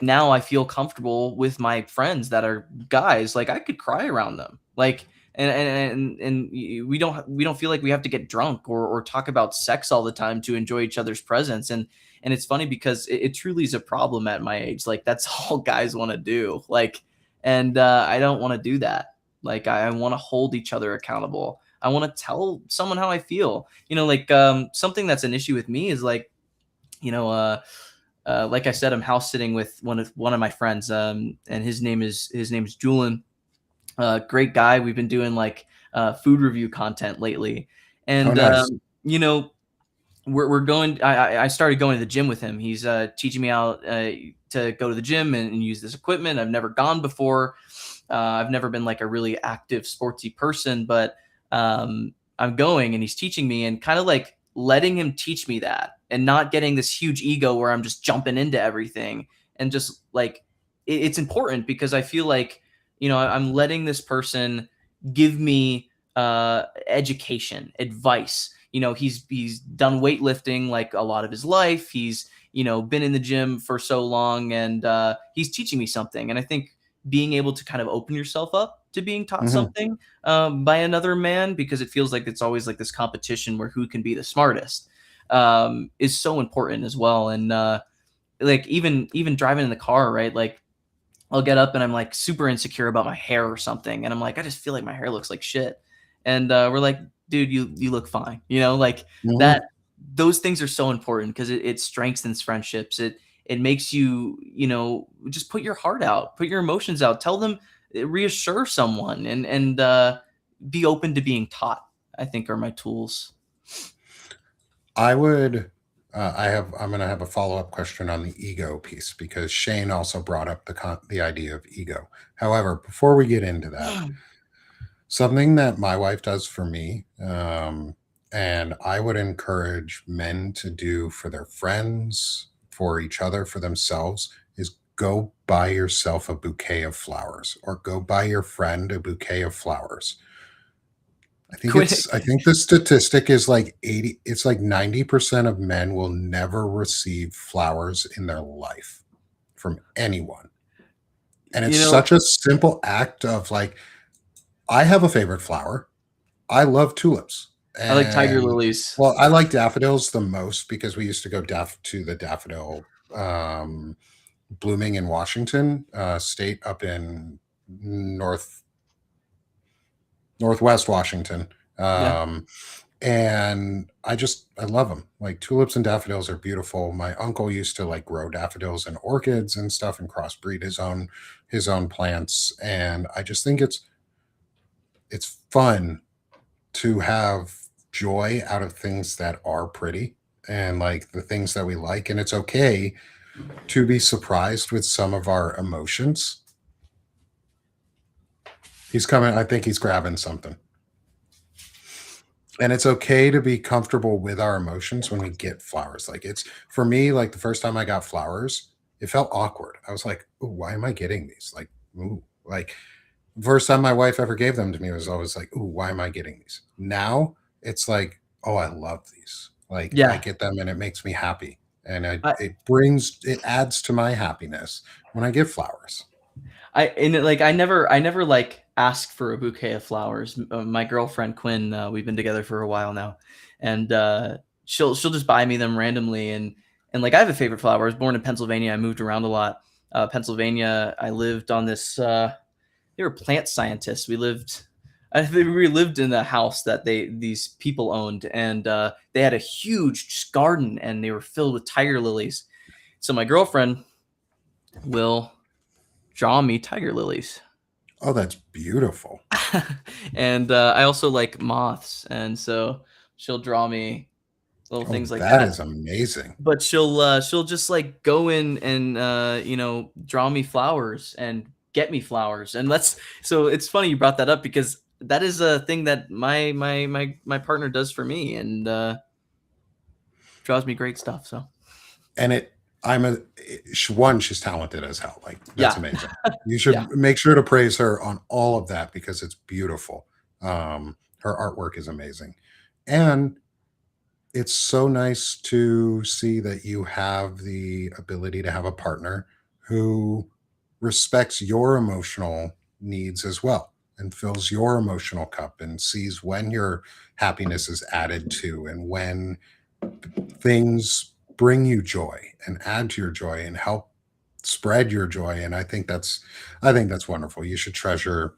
now I feel comfortable with my friends that are guys. Like I could cry around them. Like and we don't feel like we have to get drunk or talk about sex all the time to enjoy each other's presence. And it's funny because it truly is a problem at my age. Like that's all guys want to do. Like and I don't want to do that. Like I want to hold each other accountable. I want to tell someone how I feel. Like something that's an issue with me is like you know like I said, I'm house sitting with one of my friends, and his name's Julian. Great guy. We've been doing like food review content lately, Oh, and nice. we're going. I started going to the gym with him. He's teaching me how to go to the gym and use this equipment. I've never gone before. I've never been like a really active sportsy person, but I'm going and he's teaching me and kind of like letting him teach me that and not getting this huge ego where I'm just jumping into everything and just like it's important because I feel like I'm letting this person give me education, advice. He's done weightlifting like a lot of his life. He's been in the gym for so long, and he's teaching me something. And I think being able to kind of open yourself up to being taught Hmm. something by another man, because it feels like it's always like this competition where who can be the smartest, is so important as well. And like even driving in the car, right? Like I'll get up and I'm like super insecure about my hair or something, and I'm like, I just feel like my hair looks like shit. And we're like, dude, you look fine. Like that. Hmm. Those things are so important because it strengthens friendships. It makes you just put your heart out, put your emotions out, tell them. reassure someone, and be open to being taught, I think, are my tools. I would. I'm going to have a follow up question on the ego piece because Shane also brought up the idea of ego. However, before we get into that, something that my wife does for me, and I would encourage men to do for their friends, for each other, for themselves, is go buy yourself a bouquet of flowers or go buy your friend a bouquet of flowers. Quit. I think the statistic is like 80, it's like 90% of men will never receive flowers in their life from anyone. And it's You know, such a simple act of like, I have a favorite flower. I love tulips. I like tiger And lilies. well, I like daffodils the most because we used to go to the daffodil um, blooming in Washington state up in north northwest Washington. Yeah. Um, and I love them. Like tulips and daffodils are beautiful. My uncle used to like grow daffodils and orchids and stuff and crossbreed his own plants. And I just think it's fun to have joy out of things that are pretty and like the things that we like. And it's okay to be surprised with some of our emotions. He's coming. I think he's grabbing something. And it's okay to be comfortable with our emotions when we get flowers. Like it's for me, like the first time I got flowers, it felt awkward. I was like, "Ooh, why am I getting these?" Like, ooh, like first time my wife ever gave them to me was always like, "Ooh, why am I getting these?" Now it's like, "Oh, I love these." Like I Yeah. get them and it makes me happy, and I, it adds to my happiness when I get flowers. like I never like ask for a bouquet of flowers. My girlfriend Quinn, we've been together for a while now, and she'll just buy me them randomly. And like I have a favorite flower. I was born in Pennsylvania. I moved around a lot. Pennsylvania. I lived on this. They were plant scientists. We lived in a house that these people owned, and they had a huge garden, and they were filled with tiger lilies. So my girlfriend will draw me tiger lilies. Oh, that's beautiful. And I also like moths, and so she'll draw me little Oh, things like that that. is amazing. But she'll just like go in and draw me flowers and get me flowers, and that's so it's funny you brought that up because that is a thing that my partner does for me, and draws me great stuff. So And it I'm a one, she's talented as hell. Like that's yeah, amazing. You yeah, should make sure to praise her on all of that because it's beautiful. Her artwork is amazing. And it's so nice to see that you have the ability to have a partner who respects your emotional needs as well and fills your emotional cup and sees when your happiness is added to and when things bring you joy and add to your joy and help spread your joy. And I think that's wonderful. You should treasure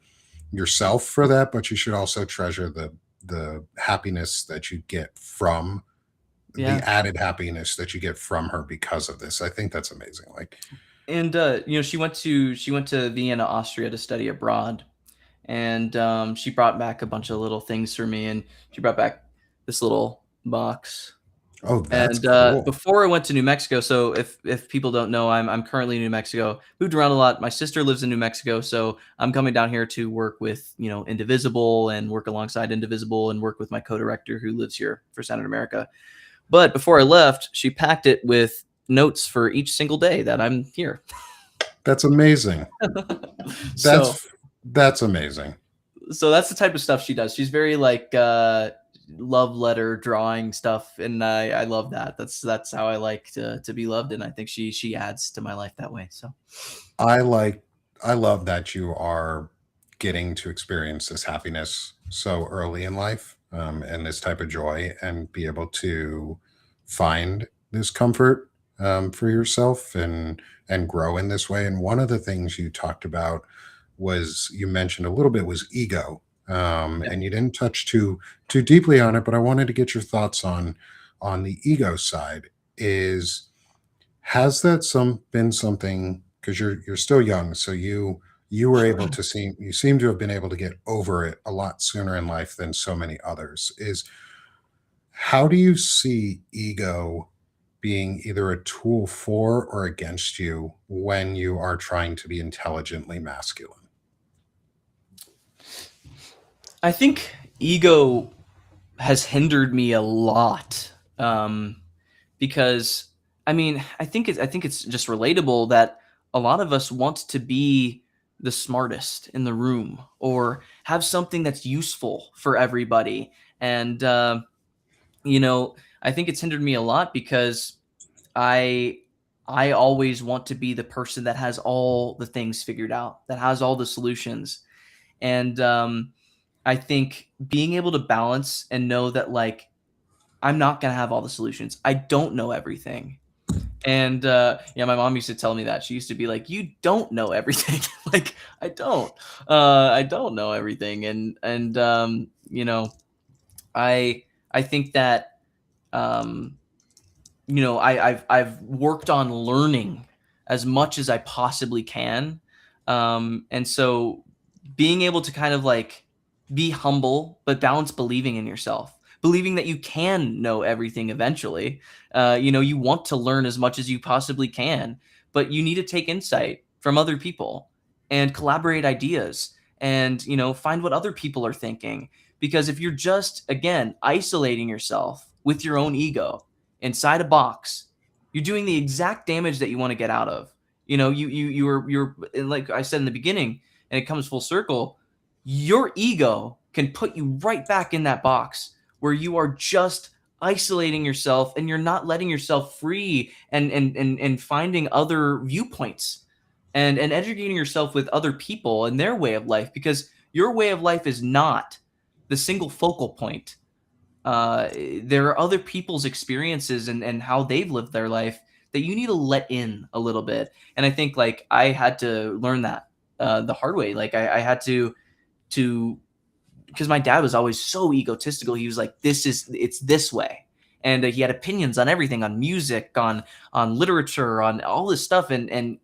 yourself for that, but you should also treasure the happiness that you get from the yeah. added happiness that you get from her because of this. I think that's amazing. Like, And she went to Vienna, Austria to study abroad, and she brought back a bunch of little things for me, and she brought back this little box. oh, that's And cool. before I went to New Mexico, so if people don't know, I'm currently in New Mexico. Moved around a lot. My sister lives in New Mexico, so I'm coming down here to work with Indivisible and work alongside Indivisible and work with my co-director who lives here for Senate America. But before I left, she packed it with notes for each single day that I'm here. That's amazing. so That's amazing. so that's the type of stuff she does. She's very like love letter drawing stuff, and I love that. That's how I like to be loved, and I think she adds to my life that way. So I like I love that you are getting to experience this happiness so early in life, and this type of joy, and be able to find this comfort for yourself and grow in this way. And one of the things you talked about was you mentioned a little bit was ego, yeah, and you didn't touch too deeply on it, but I wanted to get your thoughts on the ego side. Is has that some been something because you're still young, so you seem to have been able to get over it a lot sooner in life than so many others. Is how do you see ego being either a tool for or against you when you are trying to be intelligently masculine? I think ego has hindered me a lot, because I think it's just relatable that a lot of us want to be the smartest in the room or have something that's useful for everybody. And I think it's hindered me a lot because I I always want to be the person that has all the things figured out, that has all the solutions. And I think being able to balance and know that, like, I'm not gonna have all the solutions. I don't know everything. And yeah, my mom used to tell me that. She used to be like, "You don't know everything." Like, I don't. I don't know everything. And I think that um I've worked on learning as much as I possibly can. And so being able to kind of like be humble, but balance believing in yourself, believing that you can know everything eventually. You want to learn as much as you possibly can, but you need to take insight from other people and collaborate ideas and, find what other people are thinking. Because if you're just, again, isolating yourself with your own ego inside a box, you're doing the exact damage that you want to get out of. You're like I said in the beginning, and it comes full circle. Your ego can put you right back in that box where you are just isolating yourself and you're not letting yourself free and finding other viewpoints and educating yourself with other people and their way of life, because your way of life is not the single focal point. There are other people's experiences and how they've lived their life that you need to let in a little bit. And I think, like, I had to learn that the hard way. Like, I had to because my dad was always so egotistical. He was like, it's this way. And he had opinions on everything, on music, on literature, on all this stuff. And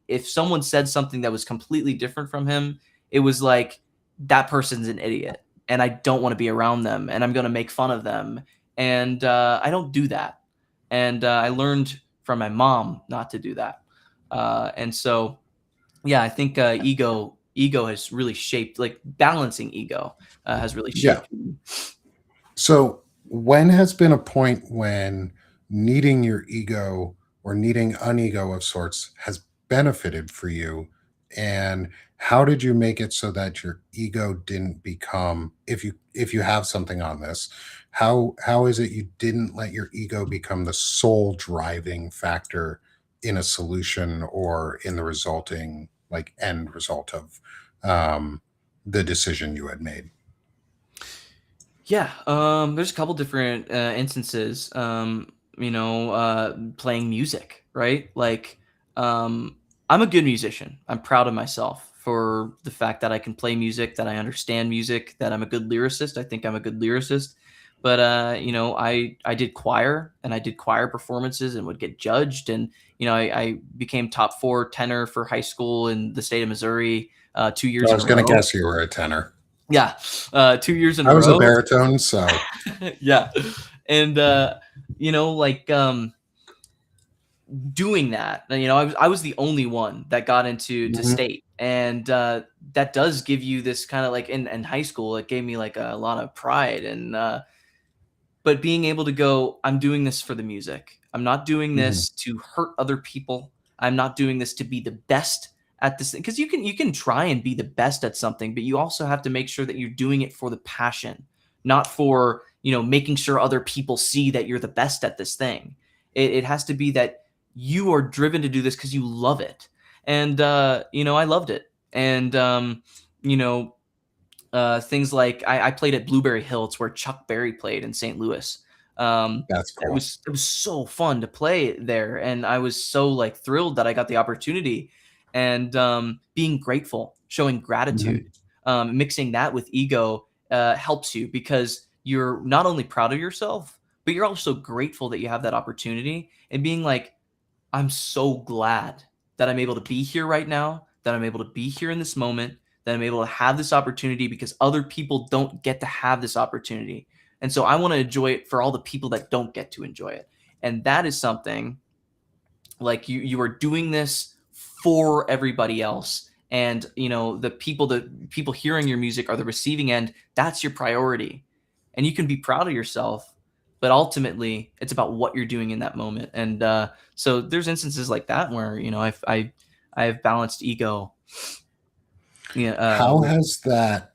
if someone said something that was completely different from him, it was like, that person's an idiot and I don't want to be around them and I'm going to make fun of them. And I don't do that. And I learned from my mom not to do that. And so, yeah, I think ego has really shaped, like, balancing ego has really Yeah. shaped me. So, when has been a point when needing your ego or needing an ego of sorts has benefited for you? And how did you make it so that your ego didn't become, if you have something on this, how is it you didn't let your ego become the sole driving factor in a solution or in the resulting like end result of um, the decision you had made? Yeah, there's a couple different instances. Playing music, right? Like, I'm a good musician. I'm proud of myself for the fact that I can play music, that I understand music, that I'm a good lyricist. I think I'm a good lyricist. But I did choir and I did choir performances and would get judged. And I became top four tenor for high school in the state of Missouri 2 years I in was a going to row. guess you were a tenor. Yeah, 2 years in a I was a row. baritone, so Yeah. And like, doing that, I was the only one that got into to mhm, state. And that does give you this kind of, like, in high school, it gave me like a lot of pride. And but being able to go, I'm doing this for the music. I'm not doing mhm. this to hurt other people. I'm not doing this to be the best at this thing. Because you can try and be the best at something, but you also have to make sure that you're doing it for the passion, not for, making sure other people see that you're the best at this thing. It has to be that you are driven to do this because you love it. And I loved it. And you know, things like, I played at Blueberry Hill. It's where Chuck Berry played in St. Louis. That's It cool. was it was so fun to play there, and I was so, like, thrilled that I got the opportunity. And being grateful, showing Mhm. gratitude, mixing that with ego helps you, because you're not only proud of yourself, but you're also grateful that you have that opportunity, and being like, I'm so glad that I'm able to be here right now, that I'm able to be here in this moment, that I'm able to have this opportunity because other people don't get to have this opportunity. And so I want to enjoy it for all the people that don't get to enjoy it. And that is something like you are doing this for everybody else. And the people hearing your music are the receiving end. That's your priority. And you can be proud of yourself, but ultimately it's about what you're doing in that moment. And so there's instances like that where I've balanced ego. How has that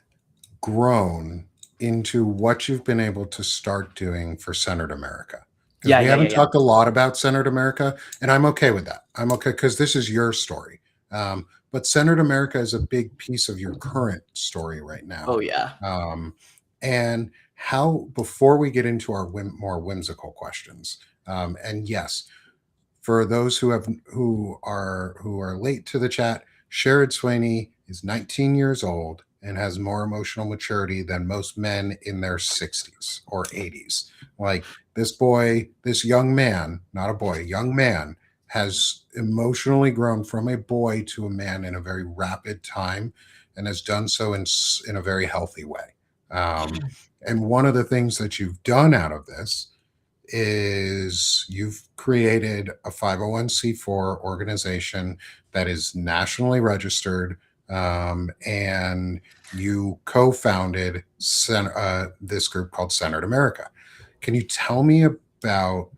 grown into what you've been able to start doing for Centered America? Because Yeah, we yeah, yeah, haven't yeah. talked a lot about Centered America, and I'm okay with that. I'm okay because this is your story. But Centered America is a big piece of your current story right now. Oh yeah. Um, and how, before we get into our more whimsical questions, and yes, for those who are late to the chat, Sharad Swaney is 19 years old and has more emotional maturity than most men in their 60s or 80s. Like this boy, this young man, not a boy, young man has emotionally grown from a boy to a man in a very rapid time and has done so in a very healthy way. And one of the things that you've done out of this is you've created a 501c4 organization that is nationally registered, and you co-founded this group called Centered America. Can you tell me about?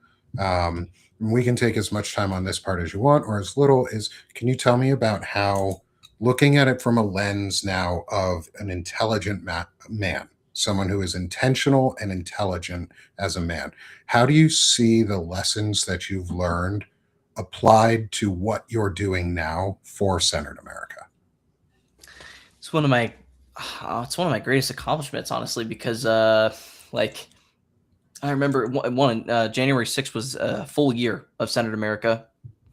We can take as much time on this part as you want, or as little as. Can you tell me about how, looking at it from a lens now of an intelligent man, someone who is intentional and intelligent as a man, how do you see the lessons that you've learned applied to what you're doing now for Centered America? It's one of my greatest accomplishments, honestly, because like I remember January 6th was a full year of Centered America.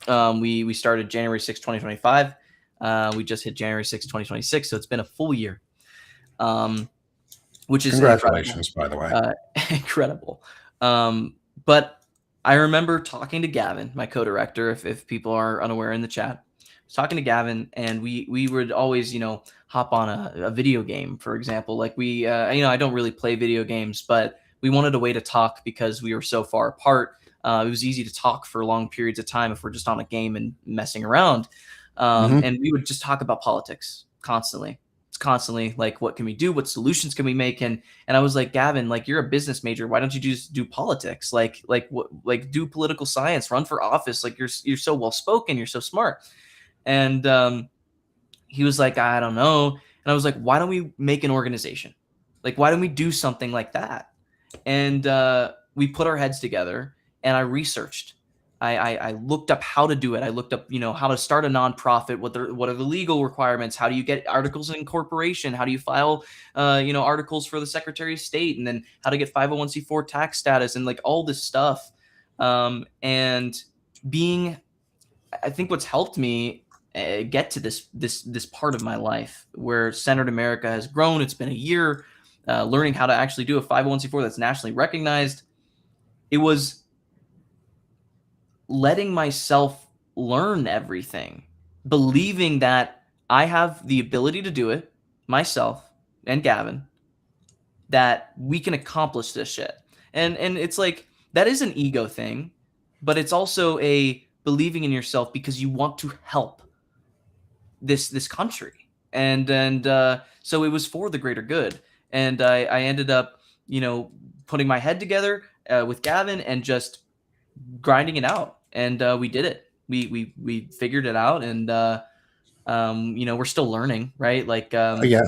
We started January 6th, 2025. We just hit January 6th, 2026, so it's been a full year. Which is incredible. Congratulations, by the way. Incredible. But I remember talking to Gavin, my co-director, if people are unaware in the chat. I was talking to Gavin, and we would always, hop on a video game, for example. Like I don't really play video games, but we wanted a way to talk because we were so far apart. It was easy to talk for long periods of time if we're just on a game and messing around. And we would just talk about politics constantly. It's constantly like, what can we do? What solutions can we make? And I was like, Gavin, like, you're a business major. Why don't you just do politics? Like do political science, run for office. Like you're so well spoken. You're so smart. And he was like, I don't know. And I was like, why don't we make an organization? Like, why don't we do something like that? And we put our heads together, and I researched. I looked up how to do it. I looked up, how to start a nonprofit. What are the legal requirements? How do you get articles of incorporation? How do you file, articles for the Secretary of State? And then how to get 501c4 tax status and like all this stuff. And I think what's helped me get to this part of my life where Centered America has grown. It's been a year learning how to actually do a 501c4 that's nationally recognized. It was letting myself learn everything, believing that I have the ability to do it myself and Gavin, that we can accomplish this shit. And it's like, that is an ego thing, but it's also a believing in yourself because you want to help this country. And so it was for the greater good. And I ended up, putting my head together with Gavin and just grinding it out. And we did it. We figured it out. And we're still learning, right? Like Yeah.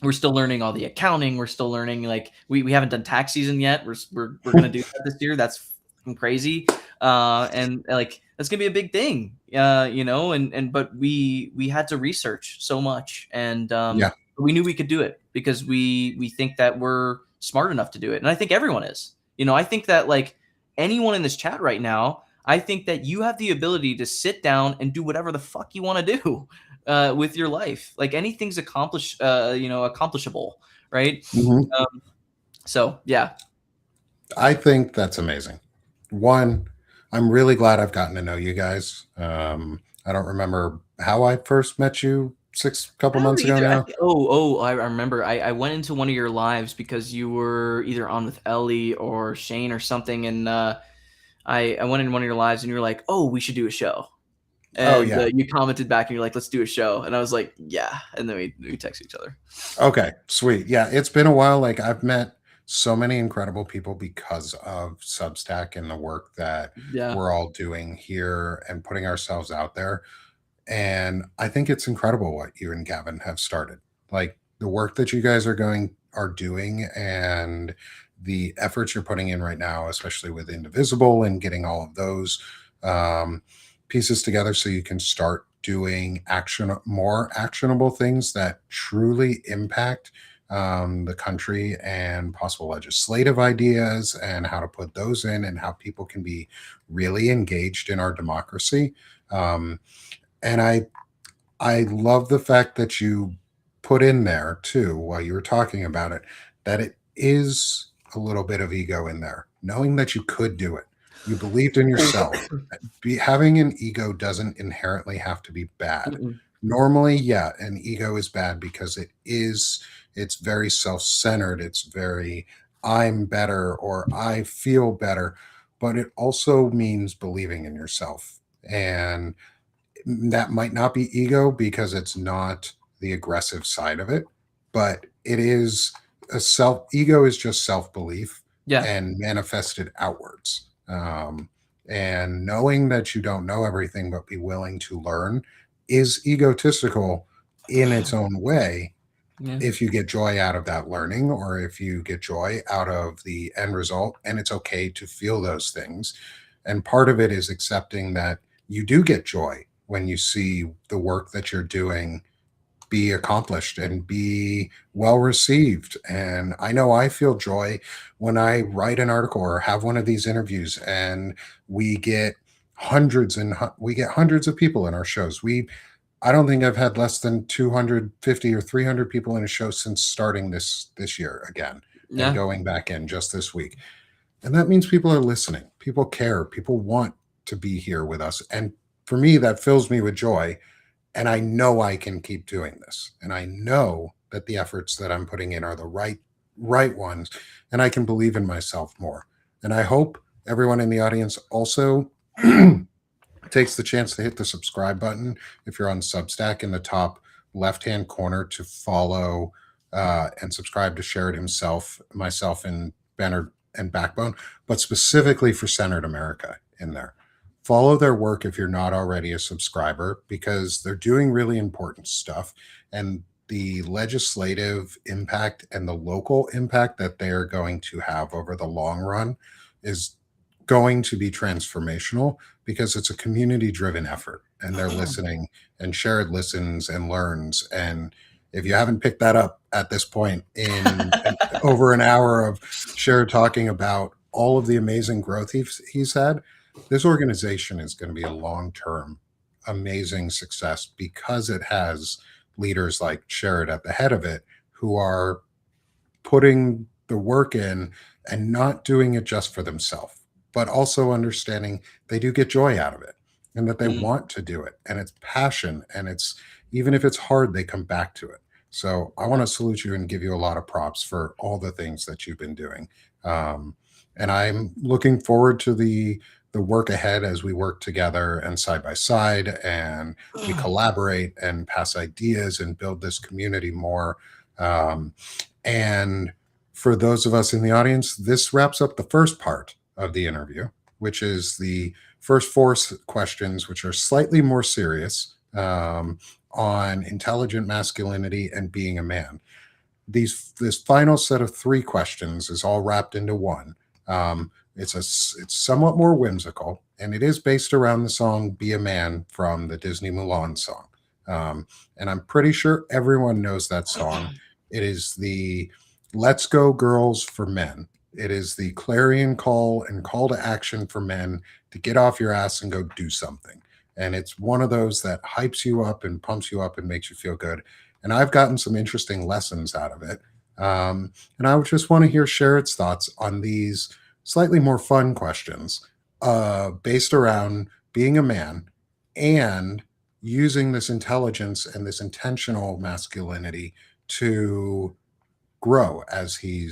we're still learning all the accounting. We're still learning, like we haven't done tax season yet. We're gonna do that this year. That's fucking crazy. And like that's gonna be a big thing. But we had to research so much, and we knew we could do it because we think that we're smart enough to do it. And I think everyone is. I think that like anyone in this chat right now, I think that you have the ability to sit down and do whatever the fuck you want to do with your life. Like anything's accomplishable, right? So yeah. I think that's amazing. One, I'm really glad I've gotten to know you guys. I don't remember how I first met you couple I don't months know ago either. now. I remember. I went into one of your lives because you were either on with Ellie or Shane or something, and I went in one of your lives, and you were like, "Oh, we should do a show." Oh And yeah. you commented back, and you're like, "Let's do a show." And I was like, "Yeah." And then we text each other. Okay, sweet. Yeah, it's been a while. Like I've met so many incredible people because of Substack and the work that Yeah. we're all doing here and putting ourselves out there. And I think it's incredible what you and Gavin have started. Like the work that you guys are doing and the efforts you're putting in right now, especially with Indivisible and getting all of those um, pieces together so you can start doing more actionable things that truly impact the country and possible legislative ideas and how to put those in and how people can be really engaged in our democracy. Um, and I love the fact that you put in there too, while you were talking about it, that it is a little bit of ego in there, knowing that you could do it. You believed in yourself. Having an ego doesn't inherently have to be bad. Mm-mm. Normally, yeah, an ego is bad because it's very self-centered. It's very I'm better or I feel better, but it also means believing in yourself. And that might not be ego because it's not the aggressive side of it, but it is a self ego is just self belief Yeah. and manifested outwards. And knowing that you don't know everything, but be willing to learn is egotistical in its own way. Yeah. If you get joy out of that learning or if you get joy out of the end result, and it's okay to feel those things. And part of it is accepting that you do get joy when you see the work that you're doing be accomplished and be well received. And I know I feel joy when I write an article or have one of these interviews and we get we get hundreds of people in our shows. I don't think I've had less than 250 or 300 people in a show since starting this year again and Yeah. going back in just this week. And that means people are listening. People care. People want to be here with us. And for me, that fills me with joy. And I know I can keep doing this. And I know that the efforts that I'm putting in are the right ones. And I can believe in myself more. And I hope everyone in the audience also takes the chance to hit the subscribe button if you're on Substack in the top left hand corner to follow and subscribe to Sharad himself, myself, and Banner and Backbone, but specifically for Centered America in there. Follow their work if you're not already a subscriber because they're doing really important stuff. And the legislative impact and the local impact that they are going to have over the long run is going to be transformational because it's a community driven effort and they're listening and Sharad listens and learns. And if you haven't picked that up at this point in over an hour of Sharad talking about all of the amazing growth he's had, this organization is going to be a long-term amazing success because it has leaders like Sharad at the head of it who are putting the work in and not doing it just for themselves, but also understanding they do get joy out of it and that they Mm. want to do it. And it's passion. And it's even if it's hard, they come back to it. So I want to salute you and give you a lot of props for all the things that you've been doing. And I'm looking forward to the work ahead as we work together and side by side and we collaborate and pass ideas and build this community more. And for those of us in the audience, this wraps up the first part of the interview, which is the first four questions, which are slightly more serious on intelligent masculinity and being a man. This final set of three questions is all wrapped into one. It's somewhat more whimsical, and it is based around the song "Be a Man" from the Disney Mulan song. And I'm pretty sure everyone knows that song. It is the "Let's Go Girls" for men. It is the clarion call and call to action for men to get off your ass and go do something. And it's one of those that hypes you up and pumps you up and makes you feel good. And I've gotten some interesting lessons out of it. And I would just want to hear Sharad's thoughts on these slightly more fun questions based around being a man and using this intelligence and this intentional masculinity to grow as he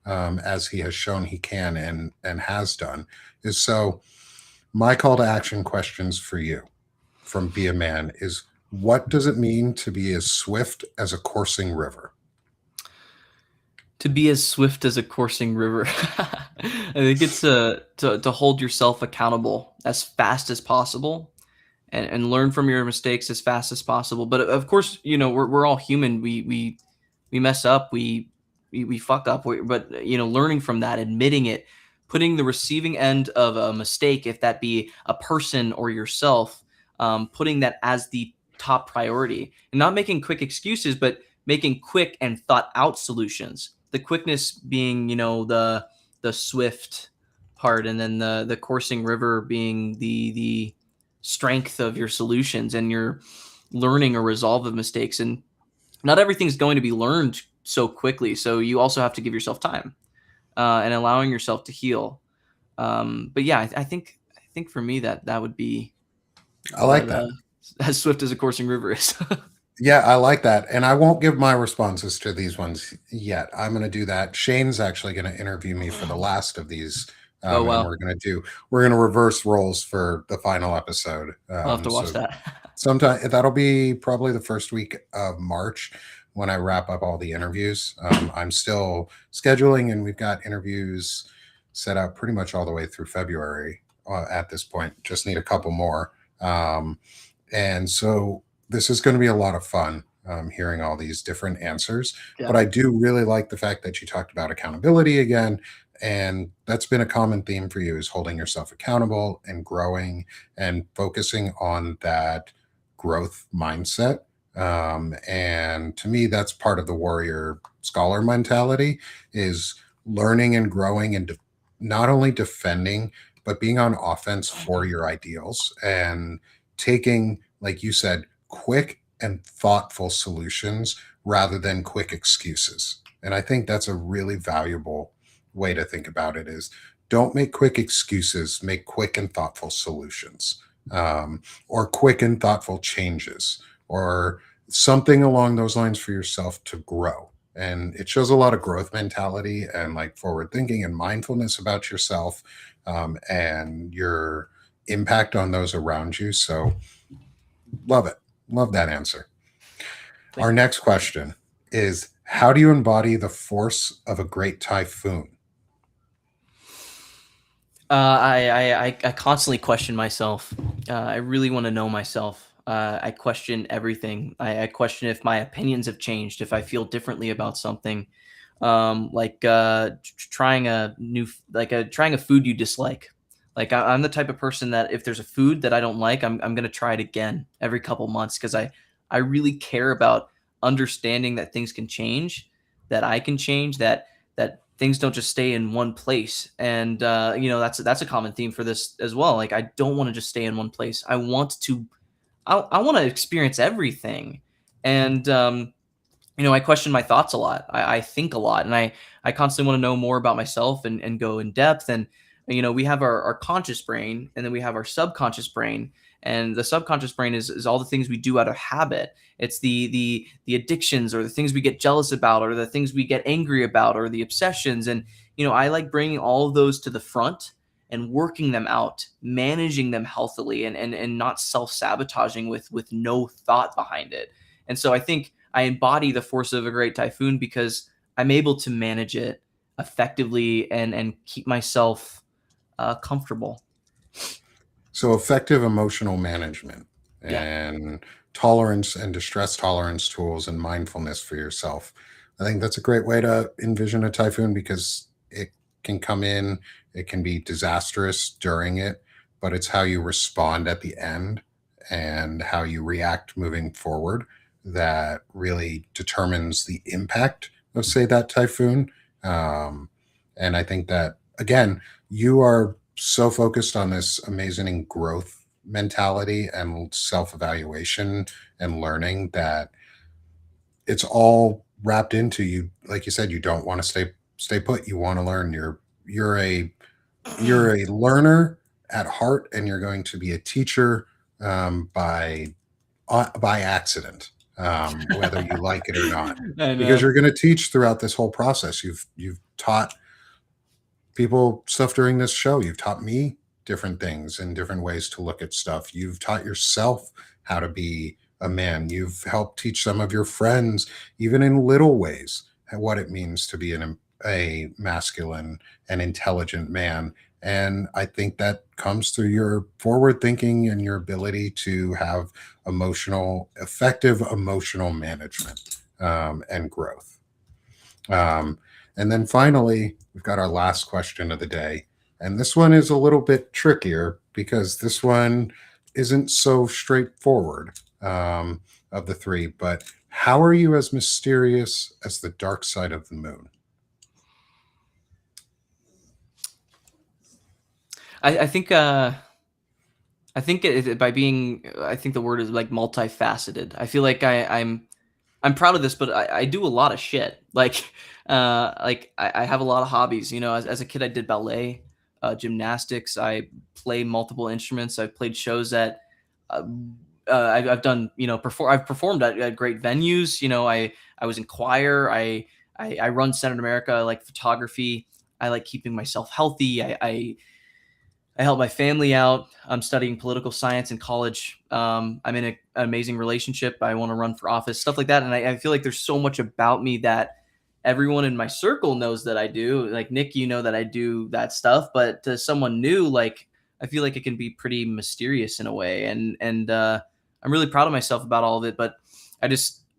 has shown he can and has done. Is so my call to action questions for you from Be a Man is, what does it mean to be as swift as a coursing river? To be as swift as a coursing river. I think it's to hold yourself accountable as fast as possible, and learn from your mistakes as fast as possible. But of course, we're all human. We mess up. We fuck up. But learning from that, admitting it, putting the receiving end of a mistake, if that be a person or yourself, putting that as the top priority, and not making quick excuses, but making quick and thought out solutions. The quickness being, the swift part, and then the coursing river being the strength of your solutions and your learning or resolve of mistakes. And not everything's going to be learned so quickly, so you also have to give yourself time, and allowing yourself to heal. But yeah, I think for me that would be I like what, that. as swift as a coursing river is. Yeah, I like that. And I won't give my responses to these ones yet. I'm going to do that. Shane's actually going to interview me for the last of these. Oh And wow, we're going to reverse roles for the final episode. I'll have to watch So that. sometime that'll be probably the first week of March when I wrap up all the interviews. I'm still scheduling, and we've got interviews set up pretty much all the way through February at this point. Just need a couple more. And so this is going to be a lot of fun, hearing all these different answers. Yeah. But I do really like the fact that you talked about accountability again. And that's been a common theme for you, is holding yourself accountable and growing and focusing on that growth mindset. And to me, that's part of the warrior scholar mentality, is learning and growing and not only defending, but being on offense for your ideals and taking, like you said, quick and thoughtful solutions rather than quick excuses. And I think that's a really valuable way to think about it, is don't make quick excuses, make quick and thoughtful solutions, or quick and thoughtful changes, or something along those lines for yourself to grow. And it shows a lot of growth mentality and like forward thinking and mindfulness about yourself, and your impact on those around you. So love it. Love that answer. Thank Our you. next question is, how do you embody the force of a great typhoon? I constantly question myself. I really want to know myself. I question everything. I question if my opinions have changed, if I feel differently about something. Like trying a trying a food you dislike. Like I'm the type of person that if there's a food that I don't like, I'm gonna try it again every couple months, because I really care about understanding that things can change, that I can change, that things don't just stay in one place. And that's a common theme for this as well. Like I don't want to just stay in one place. I want to experience everything. And I question my thoughts a lot. I think a lot, and I constantly want to know more about myself, and go in depth. And we have our conscious brain, and then we have our subconscious brain. And the subconscious brain is all the things we do out of habit. It's the addictions, or the things we get jealous about, or the things we get angry about, or the obsessions. And I like bringing all of those to the front and working them out, managing them healthily, and not self-sabotaging with no thought behind it. And so I think I embody the force of a great typhoon, because I'm able to manage it effectively, and keep myself comfortable. So effective emotional management Yeah. and tolerance and distress tolerance tools and mindfulness for yourself. I think that's a great way to envision a typhoon, because it can come in, it can be disastrous during it, but it's how you respond at the end and how you react moving forward that really determines the impact of, say, that typhoon. Um, and I think that, again, you are so focused on this amazing growth mentality and self evaluation and learning that it's all wrapped into you. Like you said, you don't want to stay put. You want to learn. You're a learner at heart, and you're going to be a teacher, by by accident, whether you like it or not, I because know. you're going to teach throughout this whole process. You've taught people stuff during this show. You've taught me different things and different ways to look at stuff. You've taught yourself how to be a man. You've helped teach some of your friends, even in little ways, what it means to be a masculine and intelligent man. And I think that comes through your forward thinking and your ability to have effective emotional management, and growth. Um, and then finally, we've got our last question of the day. And this one is a little bit trickier because this one isn't so straightforward, of the three. But how are you as mysterious as the dark side of the moon? I think I think by being, I think the word is like multifaceted. I feel like I'm proud of this, but I do a lot of shit. Like I have a lot of hobbies. You know, as a kid, I did ballet, gymnastics. I play multiple instruments. I've played shows at. Uh, I've done, you know, I've performed at great venues. You know, I was in choir. I run Center America. I like photography. I like keeping myself healthy. I help my family out. I'm studying political science in college. I'm in an amazing relationship. I want to run for office, stuff like that. And I feel like there's so much about me that everyone in my circle knows that I do. Like Nick, you know that I do that stuff, but to someone new, like I feel like it can be pretty mysterious in a way. And I'm really proud of myself about all of it. But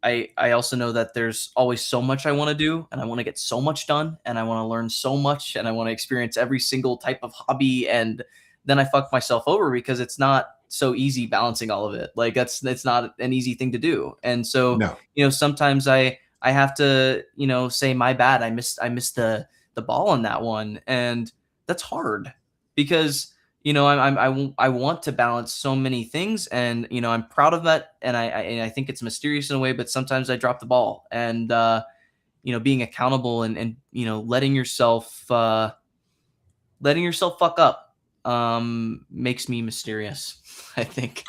I also know that there's always so much I want to do, and I want to get so much done, and I want to learn so much, and I want to experience every single type of hobby. And then I fuck myself over because it's not so easy balancing all of it. Like that's not an easy thing to do. And so, No, you know, sometimes I have to, you know, say my bad. I missed the ball on that one, and that's hard because, you know, I want to balance so many things, and you know I'm proud of that, and I think it's mysterious in a way, but sometimes I drop the ball, and you know, being accountable and you know letting yourself fuck up makes me mysterious. I think.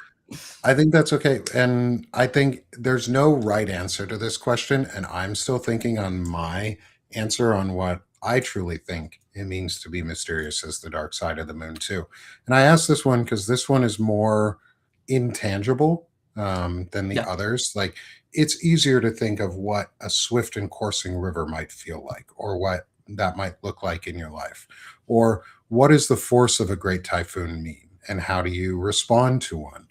I think that's okay. And I think there's no right answer to this question. And I'm still thinking on my answer on what I truly think it means to be mysterious as the dark side of the moon, too. And I asked this one because this one is more intangible, than the Yeah. others. Like, it's easier to think of what a swift and coursing river might feel like, or what that might look like in your life, or what does the force of a great typhoon mean, and how do you respond to one?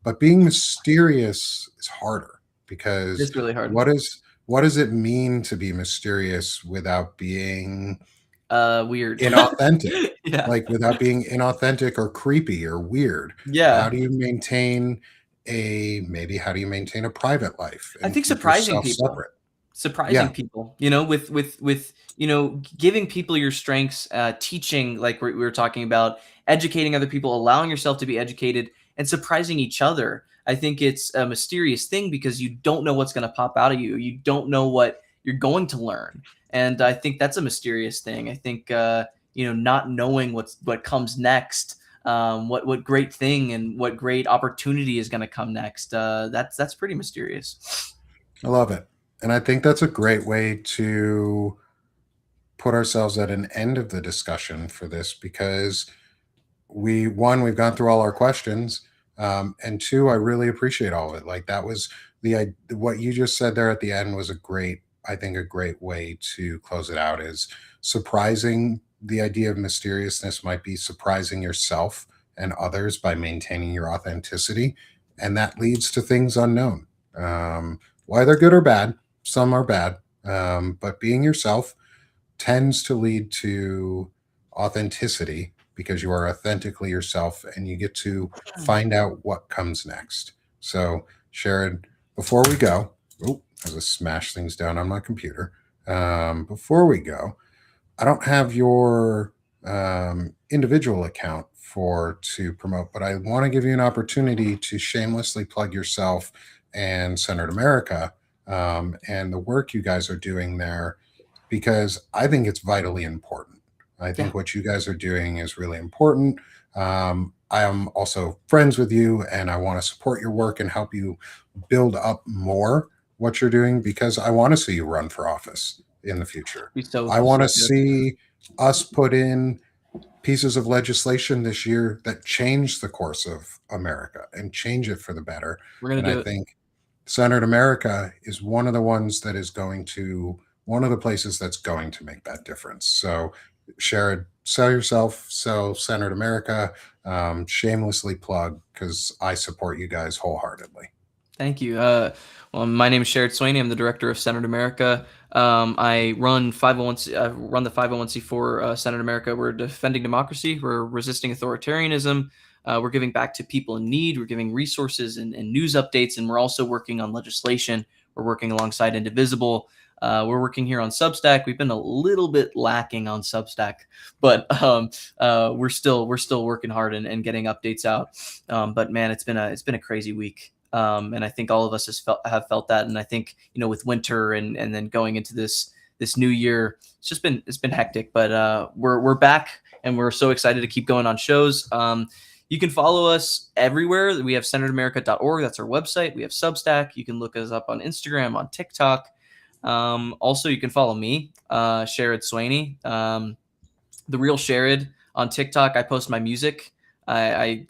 But being mysterious is harder because It's really hard. what does it mean to be mysterious without being Weird. inauthentic? Yeah. Like, without being inauthentic or creepy or weird. How Yeah. do you maintain how do you maintain a private life I and think keep surprising yourself people. separate? Surprising Yeah. people, you know, with you know, giving people your strengths, teaching, like we were talking about, educating other people, allowing yourself to be educated, and surprising each other. I think it's a mysterious thing because you don't know what's going to pop out of you. You don't know what you're going to learn, and I think that's a mysterious thing. I think you know, not knowing what comes next, what great thing and what great opportunity is going to come next. That's pretty mysterious. I love it. And I think that's a great way to put ourselves at an end of the discussion for this, because we've gone through all our questions, and two, I really appreciate all of it. Like, that was what you just said there at the end was I think a great way to close it out. Is surprising The idea of mysteriousness might be surprising yourself and others by maintaining your authenticity, and that leads to things unknown. Whether good or bad, some are bad, but being yourself tends to lead to authenticity, because you are authentically yourself and you get to find out what comes next. So, Sharad, before we go, oh, as I smash things down on my computer, before we go, I don't have your individual account to promote, but I want to give you an opportunity to shamelessly plug yourself and Centered America, and the work you guys are doing there, because I think it's vitally important. I Yeah. think what you guys are doing is really important. I am also friends with you, and I want to support your work and help you build up more what you're doing, because I want to see you run for office in the future. Be so I want so to good. see us put in pieces of legislation this year that change the course of America and change it for the better. We're gonna And I do it. think Senate America is one of the ones that is going to, one of the places that's going to make that difference. So, Sharad, sell yourself, sell Senate America, shamelessly plug, because I support you guys wholeheartedly. Thank you. Well, my name is Sharad Swaney. I'm the director of Senate America. I run 501. Run the 501c4 Senate America. We're defending democracy. We're resisting authoritarianism. We're giving back to people in need. We're giving resources and news updates, and we're also working on legislation. We're working alongside Indivisible. We're working here on Substack. We've been a little bit lacking on Substack, but we're still working hard and getting updates out. But man, it's been a crazy week. And I think all of us have felt that. And I think, with winter and then going into this new year, it's been hectic. But we're back, and we're so excited to keep going on shows. You can follow us everywhere. We have senateamerica.org. That's our website. We have Substack. You can look us up on Instagram, on TikTok. Also, you can follow me, Sharad Swaney, the real Sharad on TikTok. I post my music. I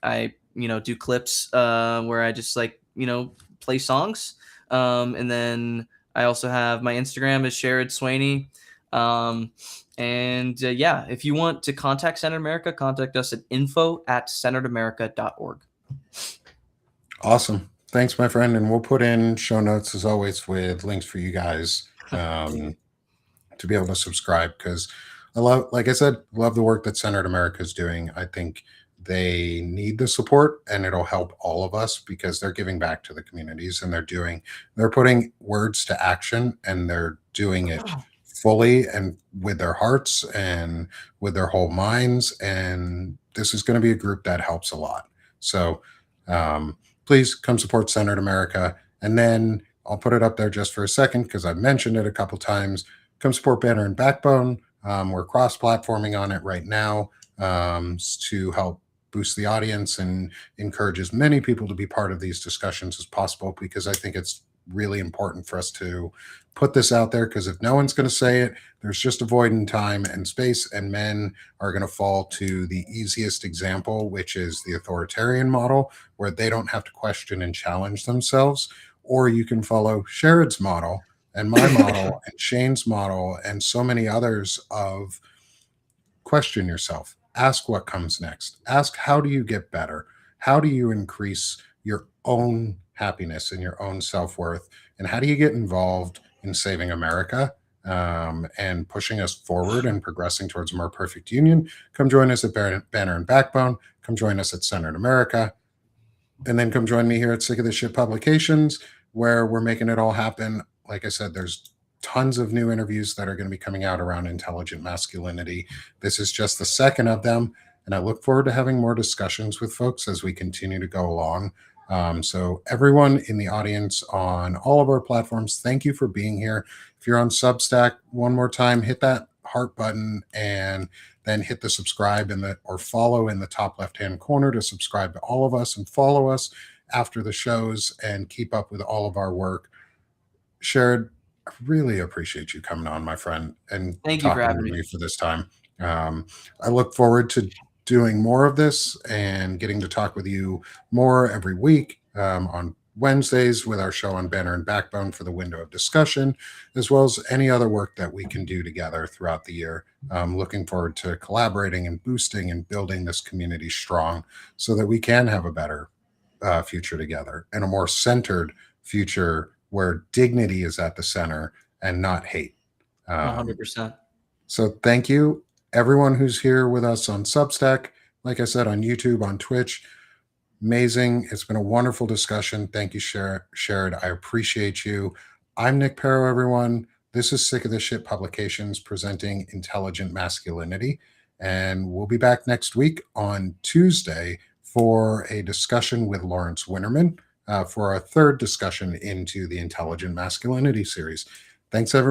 do clips where I just play songs. And then I also have my Instagram is Sharad Swaney. Yeah, if you want to contact Senate America, contact us at info@senateamerica.org. Awesome. Thanks, my friend. And we'll put in show notes as always with links for you guys to be able to subscribe, because I love, like I said, love the work that Senate America is doing. I think they need the support, and it'll help all of us because they're giving back to the communities, and they're putting words to action, and they're doing it fully and with their hearts and with their whole minds. And this is going to be a group that helps a lot. So please come support Senate America. And then I'll put it up there just for a second because I've mentioned it a couple times. Come support Banner and Backbone. We're cross-platforming on it right now to help boost the audience and encourage as many people to be part of these discussions as possible, because I think it's really important for us to put this out there, because if no one's going to say it, there's just a void in time and space, and men are going to fall to the easiest example, which is the authoritarian model, where they don't have to question and challenge themselves. Or you can follow Sharad's model and my model and Shane's model and so many others of question yourself. Ask what comes next. Ask, how do you get better? How do you increase your own happiness and your own self-worth? And how do you get involved in saving America and pushing us forward and progressing towards a more perfect union? Come join us at Banner and Backbone. Come join us at Senate America. And then come join me here at Sick of This Shit Publications, where we're making it all happen. Like I said, there's tons of new interviews that are going to be coming out around intelligent masculinity. This is just the second of them, and I look forward to having more discussions with folks as we continue to go along. So everyone in the audience on all of our platforms, thank you for being here. If you're on Substack, one more time, hit that heart button and then hit the subscribe or follow in the top left-hand corner to subscribe to all of us and follow us after the shows and keep up with all of our work. Sharad, I really appreciate you coming on, my friend, and Thank you for talking having with me. me for this time. I look forward to doing more of this and getting to talk with you more every week on Wednesdays with our show on Banner and Backbone for the window of discussion, as well as any other work that we can do together throughout the year. Looking forward to collaborating and boosting and building this community strong so that we can have a better future together and a more centered future where dignity is at the center and not hate. 100%. So thank you, everyone who's here with us on Substack, like I said, on YouTube, on Twitch. Amazing. It's been a wonderful discussion. Thank you, Sharad. I appreciate you. I'm Nick Paro, everyone. This is Sick of This Shit Publications presenting Intelligent Masculinity. And we'll be back next week on Tuesday for a discussion with Lawrence Winterman for our third discussion into the Intelligent Masculinity series. Thanks, everyone.